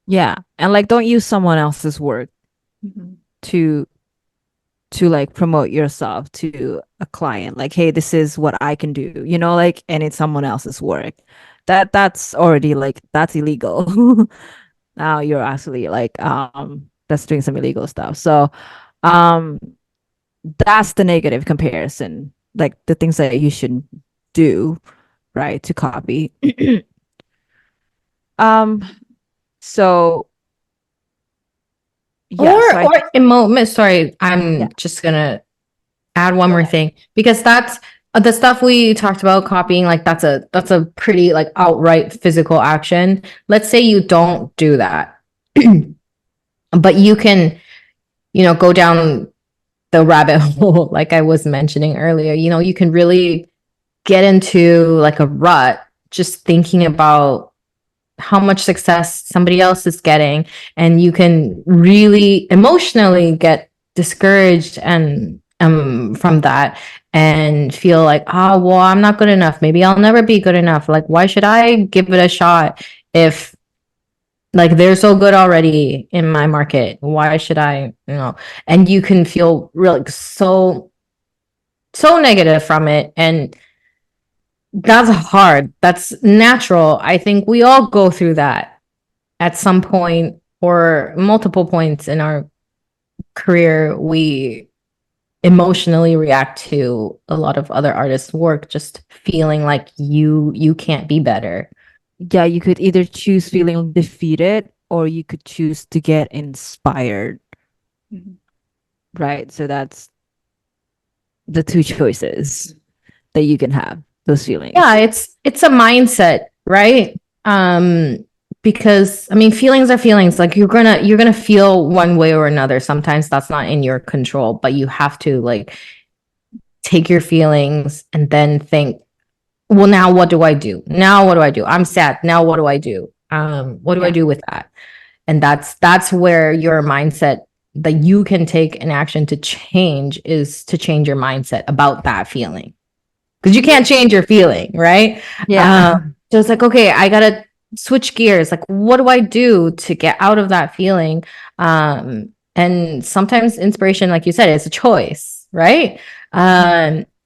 S1: Yeah. And like don't use someone else's work
S3: Mhm.
S1: to like promote yourself to a client. Like, hey, this is what I can do, like, and it's someone else's work. That's already like that's illegal. Now you're actually like that's doing some illegal stuff. So um that's the negative comparison. like the things that you shouldn't do, right, to copy. um so yeah, so I
S2: Or
S1: think
S2: sorry,
S1: yeah.
S2: I'm just gonna add one more thing, because that's the stuff we talked about copying, like that's a pretty like outright physical action. Let's say you don't do that, but you can, go down the rabbit hole, like I was mentioning earlier. You can really get into like a rut just thinking about how much success somebody else is getting, and you can really emotionally get discouraged and from that, and feel like, oh well, I'm not good enough, maybe I'll never be good enough, like why should I give it a shot if like they're so good already in my market, why should I. And you can feel really so negative from it, and that's hard, that's natural. I think we all go through that at some point or multiple points in our career. We emotionally react to a lot of other artists' work, just feeling like you can't be better.
S1: Yeah, you could either choose feeling defeated or you could choose to get inspired,
S3: Mhm.
S1: right? So that's the two choices that you can have, those
S2: Yeah,
S1: feelings.
S2: it's a mindset, right? Because I mean, feelings are feelings. Like you're gonna feel one way or another. Sometimes that's not in your control, but you have to like take your feelings and then think, well, now what do I do? Now what do I do? I'm sad. Now what do I do? What do I
S1: Yeah.
S2: do with that? And that's where your mindset that you can take an action to change is to change your mindset about that feeling, because you can't change your feeling, right?
S1: Yeah.
S2: So it's like, okay, I gotta switch gears. Like, what do I do to get out of that feeling? And sometimes inspiration, like you said, is a choice, right?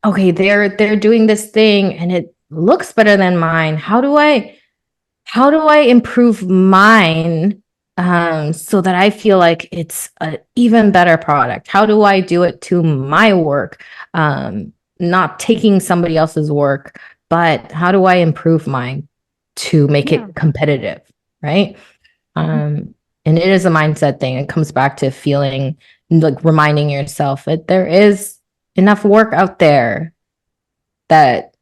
S2: Okay, they're doing this thing and it looks better than mine. How do I improve mine, so that I feel like it's an even better product? How do I do it to my work? Not taking somebody else's work, but how do I improve mine to make
S1: Yeah.
S2: it competitive, right? And it is a mindset thing. It comes back to feeling like reminding yourself that there is enough work out there that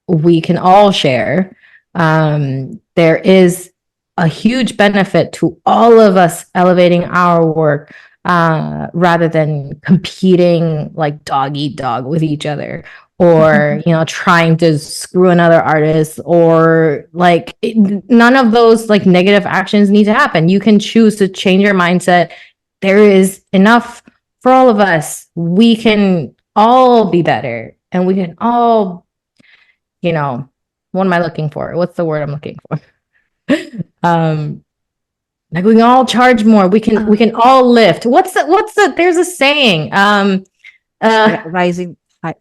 S2: we can all share. There is a huge benefit to all of us elevating our work, rather than competing like dog eat dog with each other, or trying to screw another artist, or like none of those like negative actions need to happen. You can choose to change your mindset. There is enough for all of us. We can all be better, and we can all, what am I looking for? What's the word I'm looking for? um, like we can all charge more. We can all lift. What's the there's a saying. Uh
S1: Rising high.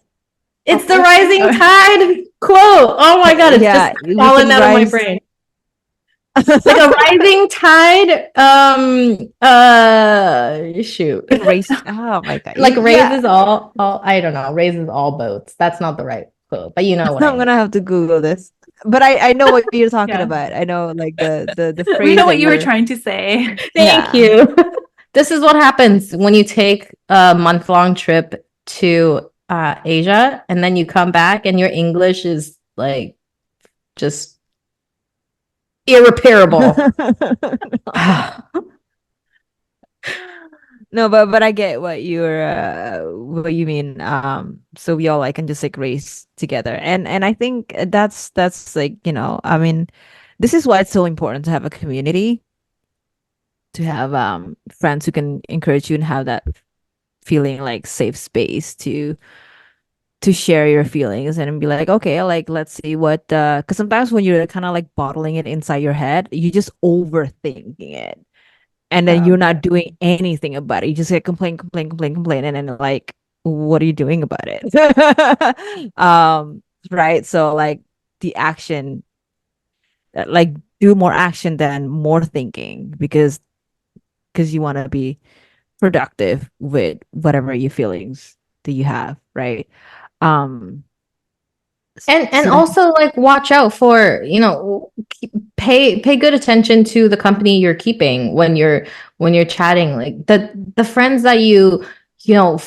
S2: it's the
S3: Uplift.
S2: rising tide quote. Oh my god, it's just
S1: Yeah, we
S2: falling
S1: can
S2: out of my
S1: rise.
S2: brain. Like a rising tide, shoot.
S1: Can raise. Oh my God.
S2: Like
S1: Yeah.
S2: raises all I don't know, raises all boats. That's not the right quote, but you know what I
S1: I'm
S2: mean.
S1: gonna have to Google this. But I know what you're talking
S3: Yeah.
S1: about. I know like the
S3: We
S1: phrase
S3: know
S1: that
S3: what you were
S1: you're
S3: trying to say.
S2: Thank
S1: yeah.
S2: you. This is what happens when you take a month-long trip to Asia, and then you come back and your English is like just irreparable.
S1: No, but I get what you mean. So we all like can just like race together. And I think that's like, I mean, this is why it's so important to have a community, to have friends who can encourage you and have that feeling like safe space to share your feelings and be like, okay, like let's see what because sometimes when you're kind of like bottling it inside your head, you just overthinking it, and then
S3: Yeah.
S1: you're not doing anything about it. You just like complain, and then like, what are you doing about it? Right. So like the action, like do more action than more thinking, because you want to be productive with whatever your feelings that you have, right? Um,
S2: And
S1: so
S2: also like watch out for, pay good attention to the company you're keeping when you're chatting. Like the friends that you know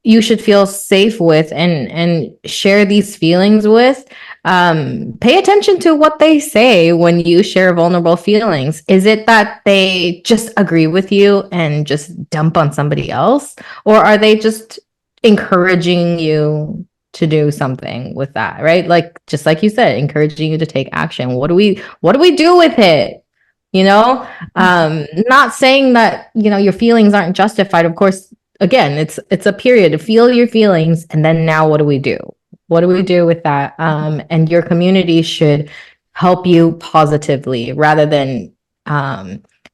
S2: you should feel safe with and share these feelings with. Pay attention to what they say when you share vulnerable feelings. Is it that they just agree with you and just dump on somebody else, or are they just encouraging you to do something with that, right? Like just like you said, encouraging you to take action. What do we do with it? Not saying that, your feelings aren't justified. Of course, again, it's a period to feel your feelings, and then now what do we do? What do we do with that? And your community should help you positively rather than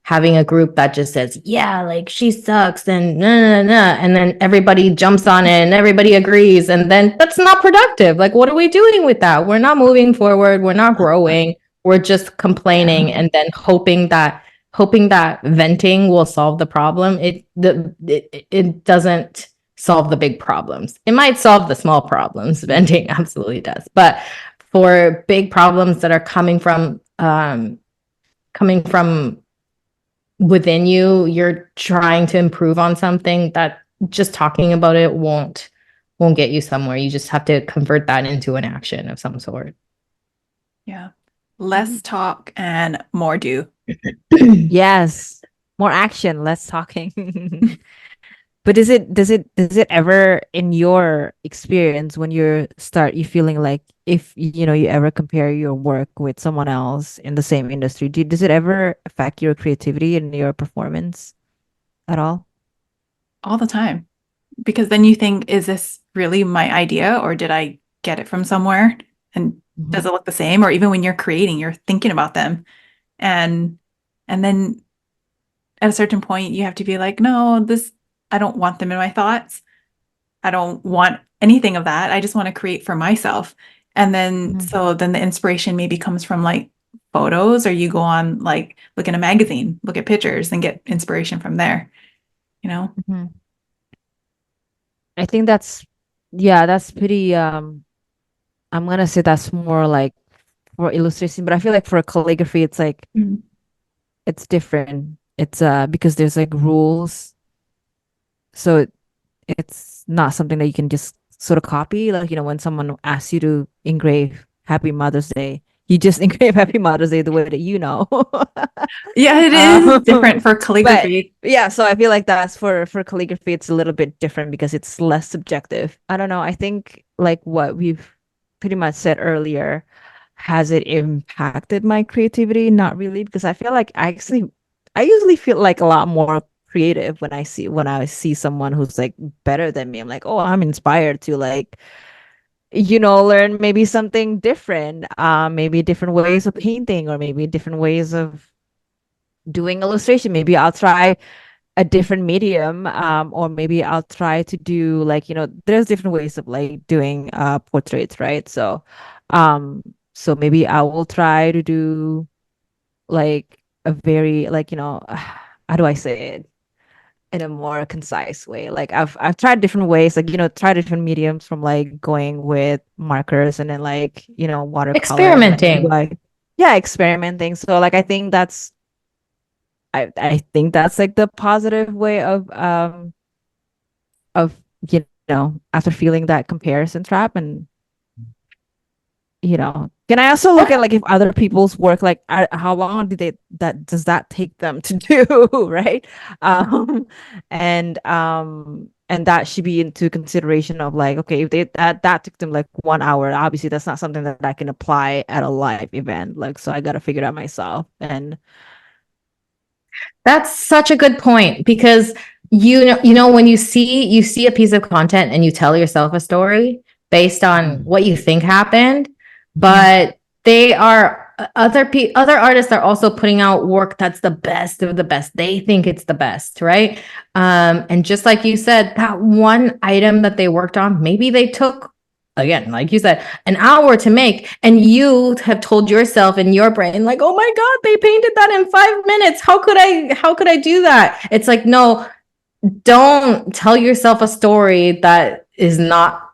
S2: having a group that just says, yeah, like she sucks and nah, nah, nah, and then everybody jumps on it and everybody agrees. And then that's not productive. Like, what are we doing with that? We're not moving forward. We're not growing. We're just complaining and then hoping that venting will solve the problem. It doesn't solve the big problems. It might solve the small problems. Venting absolutely does. But for big problems that are coming from within you, you're trying to improve on something, that just talking about it won't get you somewhere. You just have to convert that into an action of some sort.
S3: Yeah. Less talk and more do.
S1: yes, more action, less talking. But does it ever in your experience when you feeling like if you ever compare your work with someone else in the same industry, does it ever affect your creativity and your performance at all?
S3: All the time. Because then you think, is this really my idea or did I get it from somewhere? And does
S1: Mhm.
S3: it look the same? Or even when you're creating, you're thinking about them. And then at a certain point you have to be like, no, I don't want them in my thoughts. I don't want anything of that. I just want to create for myself. And then
S1: Mhm.
S3: so then the inspiration maybe comes from like photos, or you go on like look in a magazine, look at pictures and get inspiration from there, you know?
S1: Mhm. I think that's pretty I'm gonna say that's more like for illustration, but I feel like for calligraphy it's like
S3: Mm.
S1: it's different. It's because there's like rules. So it's not something that you can just sort of copy. Like, when someone asks you to engrave Happy Mother's Day, you just engrave Happy Mother's Day the way that you know.
S3: Yeah, it is
S1: Um,
S3: different for
S1: but
S3: calligraphy.
S1: yeah, so I feel like that's for calligraphy, it's a little bit different because it's less subjective. I don't know. I think like what we've pretty much said earlier, has it impacted my creativity? Not really, because I feel like I usually feel like a lot more creative when I see someone who's like better than me. I'm like, oh, I'm inspired to like, learn maybe something different, maybe different ways of painting or maybe different ways of doing illustration. Maybe I'll try a different medium, or maybe I'll try to do like, there's different ways of like doing portraits, right? So maybe I will try to do like a very like, how do I say it in a more concise way? Like I've tried different ways, like, try different mediums, from like going with markers and then like, watercolor, and like
S2: Experimenting.
S1: yeah, experimenting. So like I think that's like the positive way of after feeling that comparison trap. And can I also look at like if other people's work, like how long does that take them to do, right? um and that should be into consideration of like, okay, if that took them like 1 hour, obviously that's not something that I can apply at a live event, like, so I got to figure it out myself. And
S2: That's such a good point because you know when you see a piece of content and you tell yourself a story based on what you think happened,
S1: Mhm.
S2: but they are other artists are also putting out work that's the best of the best. They think it's the best, right? And just like you said, that one item that they worked on, maybe they took, again, like you said, an hour to make, and you have told yourself in your brain like, oh my god, they painted that in 5 minutes. How could I do that? It's like, no, don't tell yourself a story that is not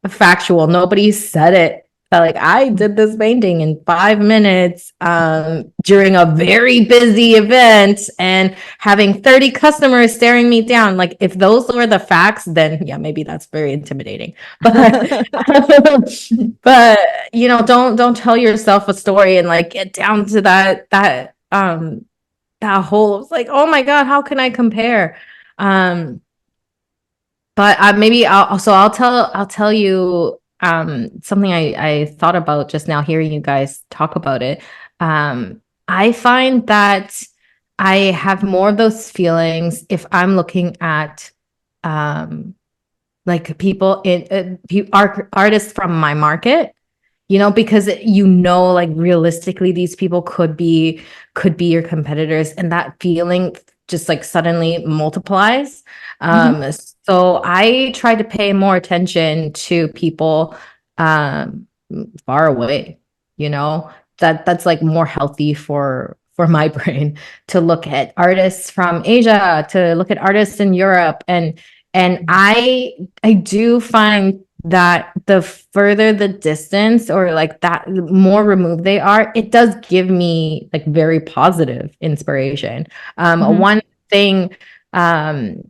S2: factual. Nobody said it. Like, I did this painting in 5 minutes during a very busy event and having 30 customers staring me down. Like, if those were the facts, then yeah, maybe that's very intimidating. But but don't tell yourself a story and like get down to that whole, it's like, oh my God, how can I compare? But maybe I'll tell you something I thought about just now hearing you guys talk about it. I find that I have more of those feelings if I'm looking at like people in artists from my market, because like realistically these people could be your competitors, and that feeling just like suddenly multiplies.
S3: Mhm.
S2: So I try to pay more attention to people um far away, that's like more healthy for my brain, to look at artists from Asia, to look at artists in Europe, and I do find that the further the distance, or like that more removed they are, it does give me like very positive inspiration.
S3: Mhm.
S2: One thing um,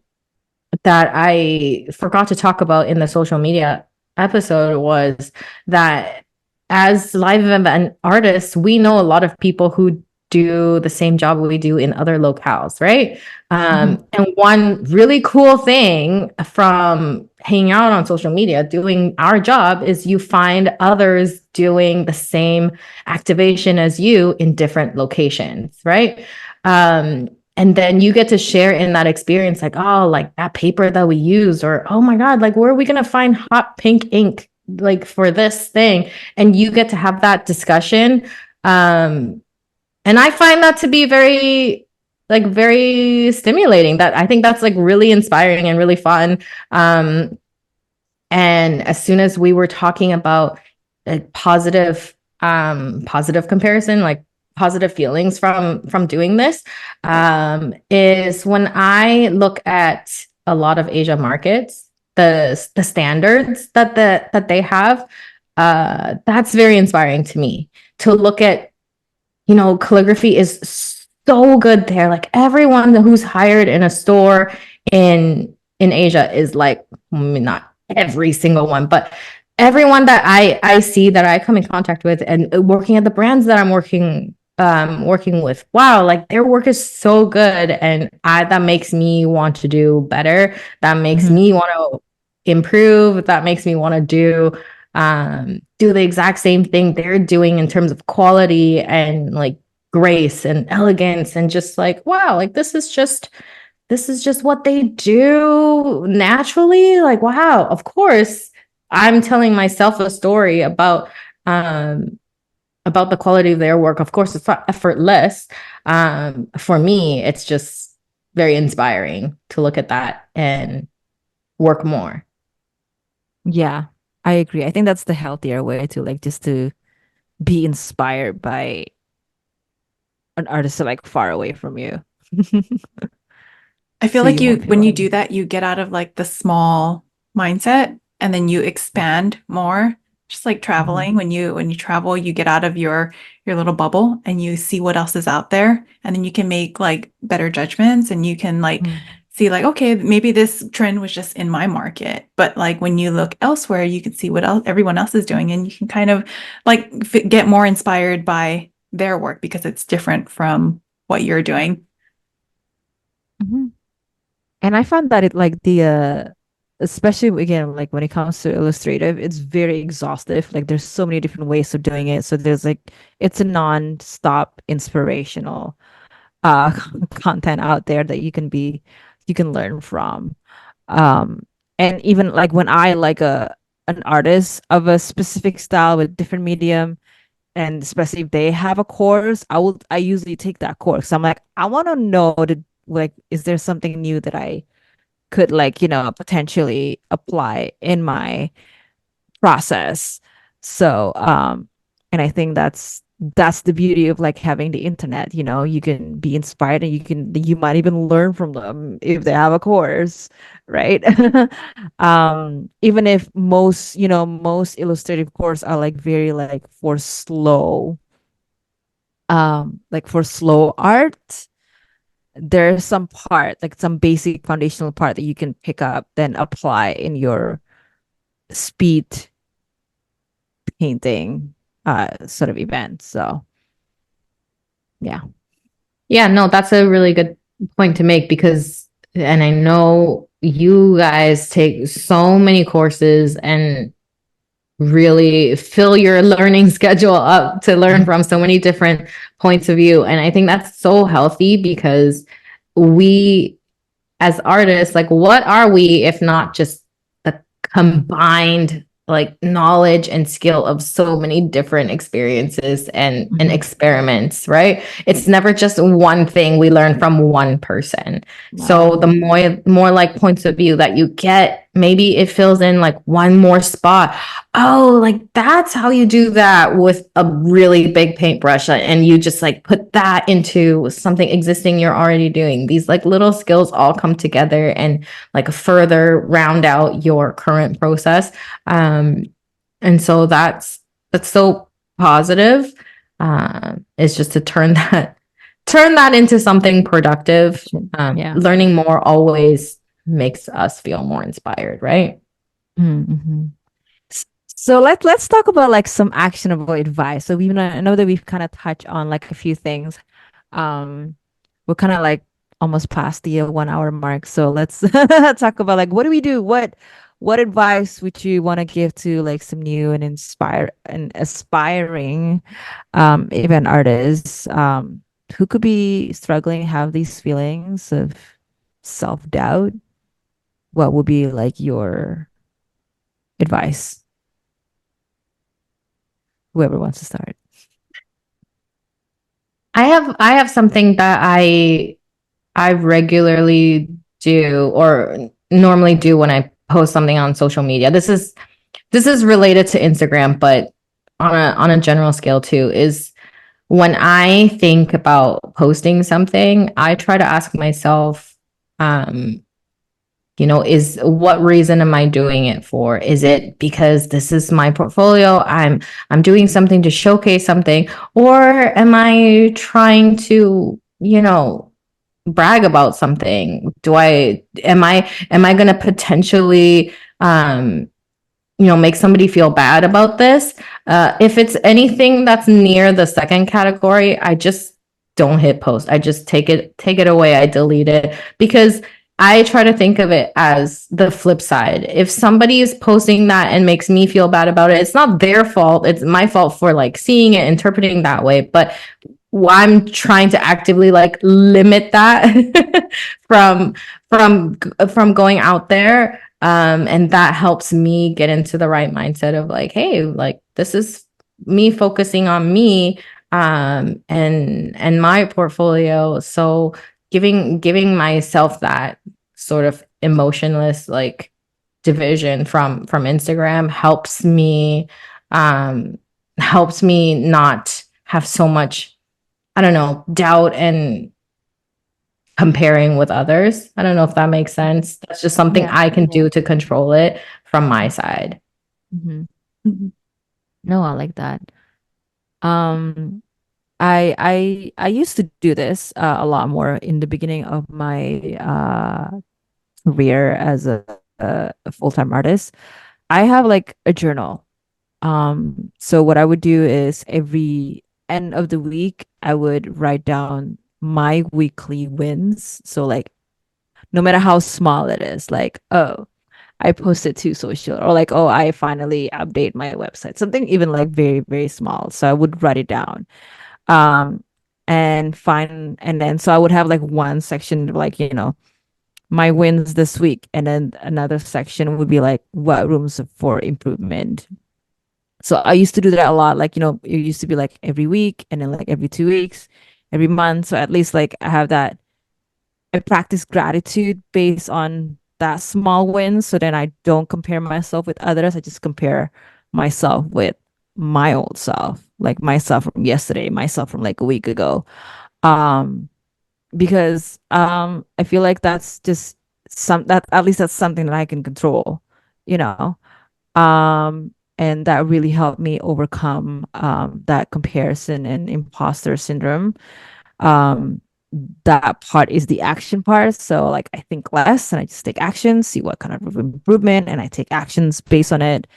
S2: that I forgot to talk about in the social media episode was that as live event artists, we know a lot of people who do the same job we do in other locales, right?
S3: Mhm.
S2: And one really cool thing from hanging out on social media, doing our job, is you find others doing the same activation as you in different locations, right? And then you get to share in that experience, like, oh, like that paper that we used, or oh my God, like where are we going to find hot pink ink like for this thing? And you get to have that discussion. And I find that to be very stimulating. That I think that's like really inspiring and really fun. Um, and as soon as we were talking about like positive comparison, like positive feelings from doing this, is when I look at a lot of Asia markets, the standards that they have, that's very inspiring to me. To look at, calligraphy is so good there. Like everyone who's hired in a store in Asia is like, not every single one, but everyone that I see, that I come in contact with, and working at the brands that I'm working with, wow, like their work is so good, and that makes me want to do better. That makes
S1: Mhm.
S2: me want to improve. That makes me want to do the exact same thing they're doing in terms of quality and like grace and elegance, and just like, wow, like this is just what they do naturally. Like, wow, of course, I'm telling myself a story um about the quality of their work. Of course, it's not effortless. For me, it's just very inspiring to look at that and work more.
S1: Yeah, I agree. I think that's the healthier way to like just to be inspired by an artist like far away from you.
S3: I feel
S1: So
S3: like
S1: you won't
S3: when
S1: feel
S3: you
S1: like,
S3: do that, you get out of like the small mindset and then you expand more. Just like
S1: mhm,
S3: traveling, when you travel, you get out of your little bubble and you see what else is out there, and then you can make like better judgments, and you can like
S1: mhm,
S3: see like, okay, maybe this trend was just in my market, but like when you look elsewhere, you can see what else everyone else is doing, and you can kind of like get more inspired by their work because it's different from what you're doing.
S1: mhm. And I found that it like the especially again like when it comes to illustrative, it's very exhaustive. Like there's so many different ways of doing it. So there's like it's a non-stop inspirational content out there that you can learn from. Um and even like when I like a an artist of a specific style with different medium, and especially if they have a course, I usually take that course. I'm like, I want to know to like, is there something new that I could like, potentially apply in my process. So, and I think that's the beauty of like having the internet, you can be inspired and you might even learn from them if they have a course, right? Even if most illustrative course are like very like for slow art, there's some part, like some basic foundational part that you can pick up, then apply in your speed painting sort of event. So yeah.
S2: Yeah, no, that's a really good point to make because, and I know you guys take so many courses and really fill your learning schedule up to learn from so many different points of view. And I think that's so healthy because we, as artists, like, what are we if not just the combined like knowledge and skill of so many different experiences and experiments, right? It's never just one thing we learn from one person. So the more like points of view that you get, maybe it fills in like one more spot. Oh, like that's how you do that with a really big paintbrush, and you just like put that into something existing you're already doing. These like little skills all come together and like further round out your current process. And so that's so positive. Is just to turn that into something productive.
S1: Yeah.
S2: Learning more always makes us feel more inspired, right?
S1: Mm-hmm. So let's talk about like some actionable advice. So I know that we've kind of touched on like a few things. We're kind of like almost past the 1 hour mark. So let's talk about like what do we do? What advice would you want to give to like some new and aspiring event artists who could be struggling, have these feelings of self-doubt? What would be like your advice? Whoever wants to start.
S2: I have something that I regularly do or normally do when I post something on social media. This is related to Instagram, but on a general scale too, is when I think about posting something, I try to ask myself, is what reason am I doing it for? Is it because this is my portfolio? I'm doing something to showcase something, or am I trying to, brag about something? Am I going to potentially make somebody feel bad about this? If it's anything that's near the second category, I just don't hit post. I just take it away. I delete it because I try to think of it as the flip side. If somebody is posting that and makes me feel bad about it, it's not their fault. It's my fault for like seeing it, interpreting that way. But I'm trying to actively like limit that from from going out there. And that helps me get into the right mindset of like, hey, like this is me focusing on me, and my portfolio. So giving myself that sort of emotionless like division from Instagram helps me not have so much, I don't know, doubt and comparing with others. I don't know if that makes sense. That's just something I can do to control it from my side.
S1: Mm-hmm. Mm-hmm. No, I like that. Um, I used to do this a lot more in the beginning of my career as a full-time artist. I have like a journal. So what I would do is every end of the week, I would write down my weekly wins. So like no matter how small it is, like, oh, I posted to social, or like, oh, I finally update my website. Something even like very, very small. So I would write it down. Um, and then so I would have like one section of like, my wins this week, and then another section would be like what rooms for improvement. So I used to do that a lot. Like, it used to be like every week and then like every 2 weeks, every month. So at least like I practice gratitude based on that small win. So then I don't compare myself with others. I just compare myself with my old self, like myself from yesterday, myself from like a week ago. Um, because I feel like that's just that at least that's something that I can control, you know. And that really helped me overcome that comparison and imposter syndrome. Um, that part is the action part. So like I think less and I just take action, see what kind of improvement, and I take actions based on it.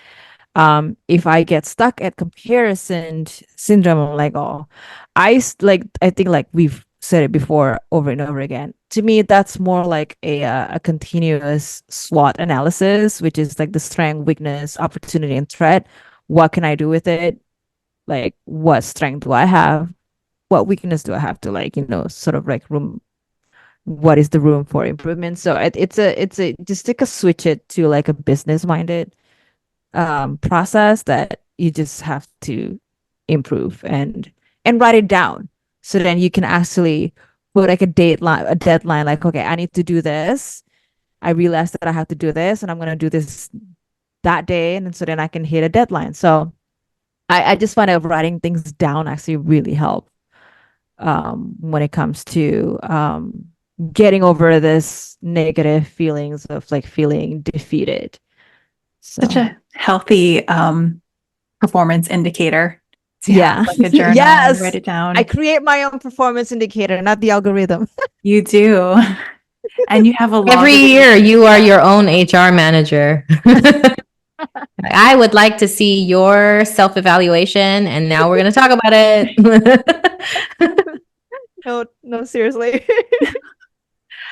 S1: If I get stuck at comparison syndrome, I'm like, oh, like I think like we've said it before over and over again. To me, that's more like a continuous SWOT analysis, which is like the strength, weakness, opportunity, and threat. What can I do with it? Like, what strength do I have? What weakness do I have to like, sort of like room? What is the room for improvement? So it's a just take a switch it to like a business minded process that you just have to improve and write it down so then you can actually put like a deadline like okay, I need to do this. I realize that I have to do this and I'm going to do this that day, and so then I can hit a deadline. So I just find that writing things down actually really help when it comes to getting over this negative feelings of like feeling defeated. So
S3: Such a healthy performance indicator to have
S1: yeah.
S3: like a journal, write
S1: Yes.
S3: it down.
S1: I create my own performance indicator, not the algorithm.
S3: You do. And you have a log
S2: Every
S3: of
S2: year,
S3: everything
S2: you
S3: you've
S2: are
S3: done.
S2: your own HR manager. I would like to see your self-evaluation, and now we're going to talk about it.
S1: No, no, seriously.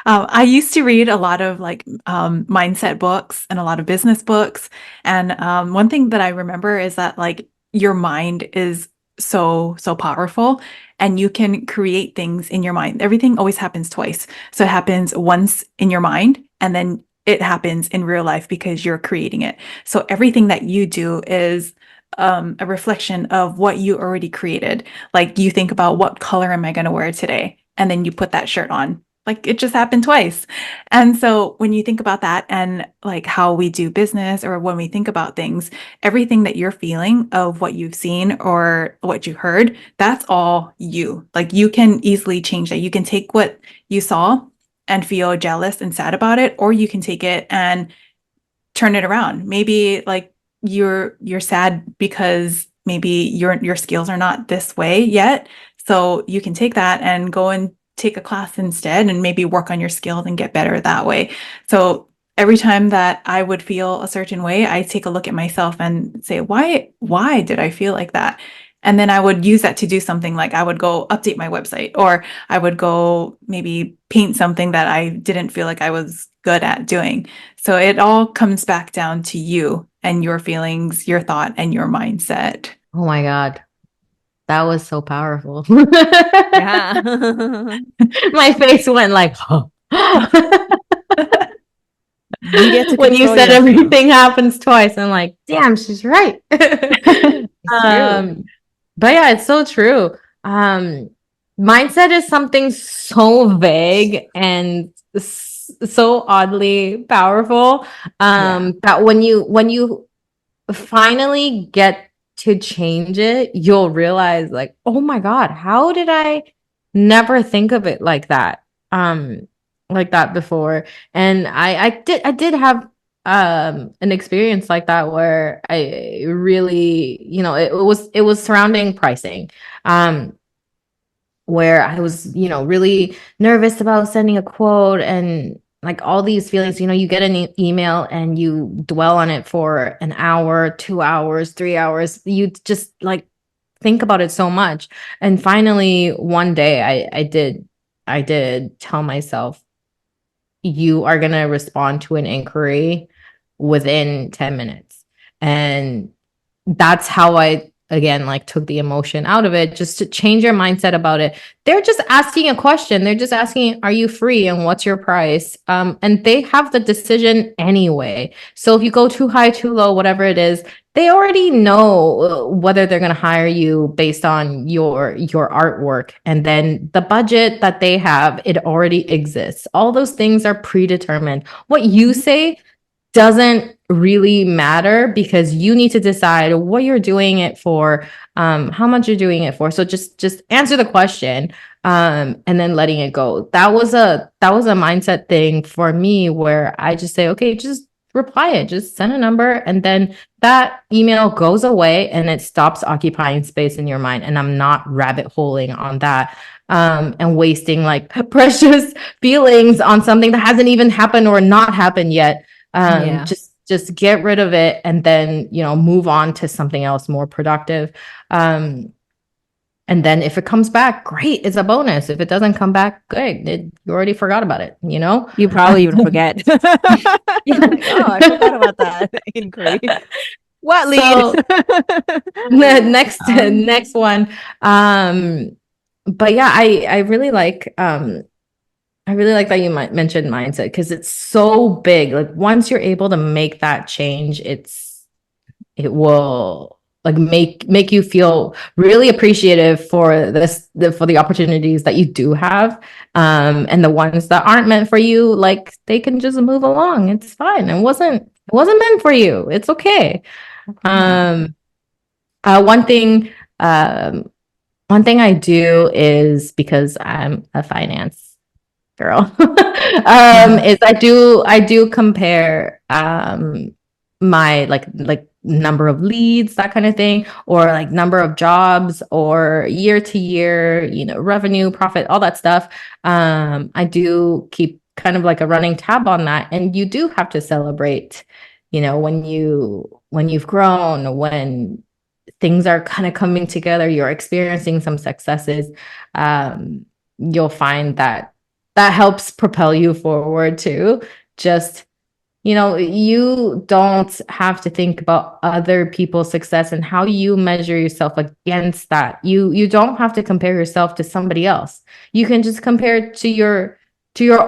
S3: I used to read a lot of like mindset books and a lot of business books. And one thing that I remember is that like your mind is so powerful and you can create things in your mind. Everything always happens twice. So it happens once in your mind and then it happens in real life because you're creating it. So everything that you do is a reflection of what you already created. Like you think about what color am I going to wear today? And then you put that shirt on, like it just happened twice. And so when you think about that and like how we do business or when we think about things, everything that you're feeling of what you've seen or what you heard, that's all you. Like you can easily change that. You can take what you saw and feel jealous and sad about it, or you can take it and turn it around. Maybe like you're sad because maybe your skills are not this way yet. So you can take that and go and take a class instead and maybe work on your skills and get better that way. So every time that I would feel a certain way, I take a look at myself and say, why did I feel like that? And then I would use that to do something like I would go update my website or I would go maybe paint something that I didn't feel like I was good at doing. So it all comes back down to you and your feelings, your thought, and your mindset.
S2: Oh my God. That was so powerful.
S1: Yeah.
S2: My face went like, huh.
S1: You get to
S2: When you
S1: control
S2: said
S1: yourself.
S2: everything happens twice, I'm like, damn, she's right.
S1: It's true.
S2: But yeah, it's so true. Mindset is something so vague and so oddly powerful.
S1: Yeah.
S2: That when you finally get to change it, you'll realize like, oh my God, how did I never think of it like that before? And I did have an experience like that where I really, it was surrounding pricing. Where I was, really nervous about sending a quote and like all these feelings. You get an email and you dwell on it for an hour, 2 hours, 3 hours. You just like think about it so much. And finally, one day I did tell myself, you are going to respond to an inquiry within 10 minutes. And that's how I again like took the emotion out of it, just to change your mindset about it. They're just asking a question. They're just asking, are you free and what's your price? And they have the decision anyway. So if you go too high, too low, whatever it is, they already know whether they're going to hire you based on your artwork. And then the budget that they have, it already exists. All those things are predetermined. What you say doesn't really matter because you need to decide what you're doing it for, how much you're doing it for. So just answer the question, and then letting it go. That was a mindset thing for me where I just say, okay, just reply it, just send a number, and then that email goes away and it stops occupying space in your mind. And I'm not rabbit holing on that, and wasting like precious feelings on something that hasn't even happened or not happened yet.
S1: Yeah.
S2: Just get rid of it and then, move on to something else more productive. And then if it comes back, great, it's a bonus. If it doesn't come back, good, you already forgot about it,
S1: You probably even forget. Like, oh, I forgot about that inquiry. What lead?
S2: So the next
S1: Um,
S2: next one. But yeah, I really like that you might mention mindset because it's so big. Like once you're able to make that change, it will like make you feel really appreciative for for the opportunities that you do have, and the ones that aren't meant for you, like they can just move along. It's fine. It wasn't meant for you. It's okay. Um, one thing, one thing I do is because I'm a finance girl, is I do compare my like number of leads, that kind of thing, or like number of jobs, or year to year, revenue, profit, all that stuff. I do keep kind of like a running tab on that, and you do have to celebrate, when you've grown, when things are kind of coming together, you're experiencing some successes. You'll find that helps propel you forward too. Just, you don't have to think about other people's success and how you measure yourself against that. You don't have to compare yourself to somebody else. You can just compare it to your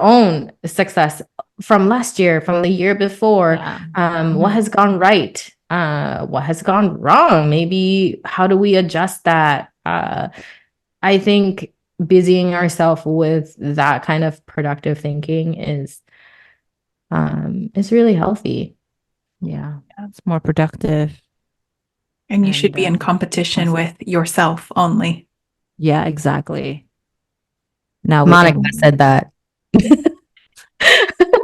S2: own success from last year, from the year before.
S1: yeah.
S2: What has gone right? What has gone wrong? Maybe how do we adjust that? I think busying ourselves with that kind of productive thinking is really healthy.
S1: Yeah. It's more productive.
S3: And you should
S1: And
S3: be in competition with yourself only.
S1: yeah, exactly. Now we
S2: Monica
S1: can.
S2: said that.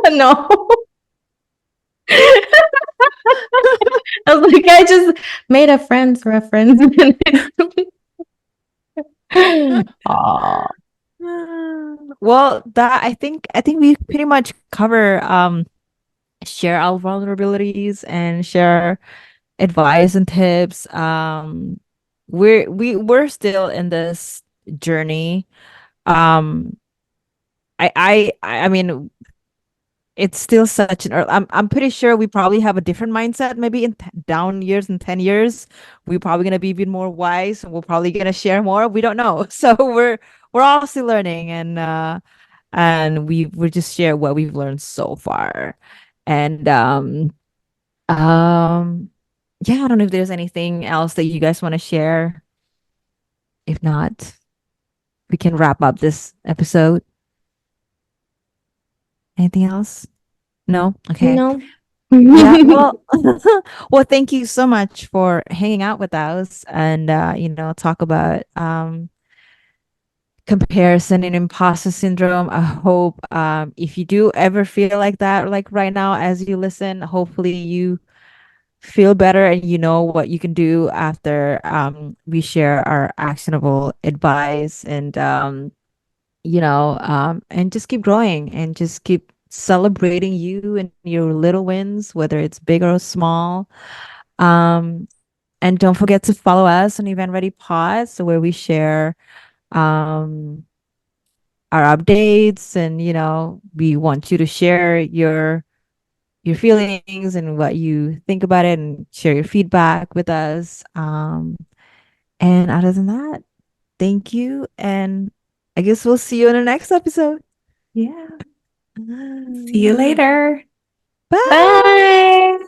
S2: No. I was like, I just made a friend's reference. Aw.
S1: Well, that I think we pretty much cover share our vulnerabilities and share advice and tips. We're still in this journey. Um I mean, it's still such an I'm pretty sure we probably have a different mindset maybe in down years, in 10 years we're probably going to be even more wise, and we're probably going to share more. We don't know. So we're all still learning, and we just share what we've learned so far. And yeah, I don't know if there's anything else that you guys want to share. If not, we can wrap up this episode. Anything else? No? Okay.
S2: No.
S1: Yeah, well, well, thank you so much for hanging out with us, and talk about comparison and imposter syndrome. I hope if you do ever feel like that, like right now as you listen, hopefully you feel better and you know what you can do after we share our actionable advice, and just keep growing and just keep celebrating you and your little wins, whether it's big or small. Um, and don't forget to follow us on Event Ready Pod, so where we share um our updates, and we want you to share your feelings and what you think about it, and share your feedback with us. And other than that, thank you, and I guess we'll see you in the next episode.
S3: Yeah. See you later.
S1: Bye.
S2: Bye.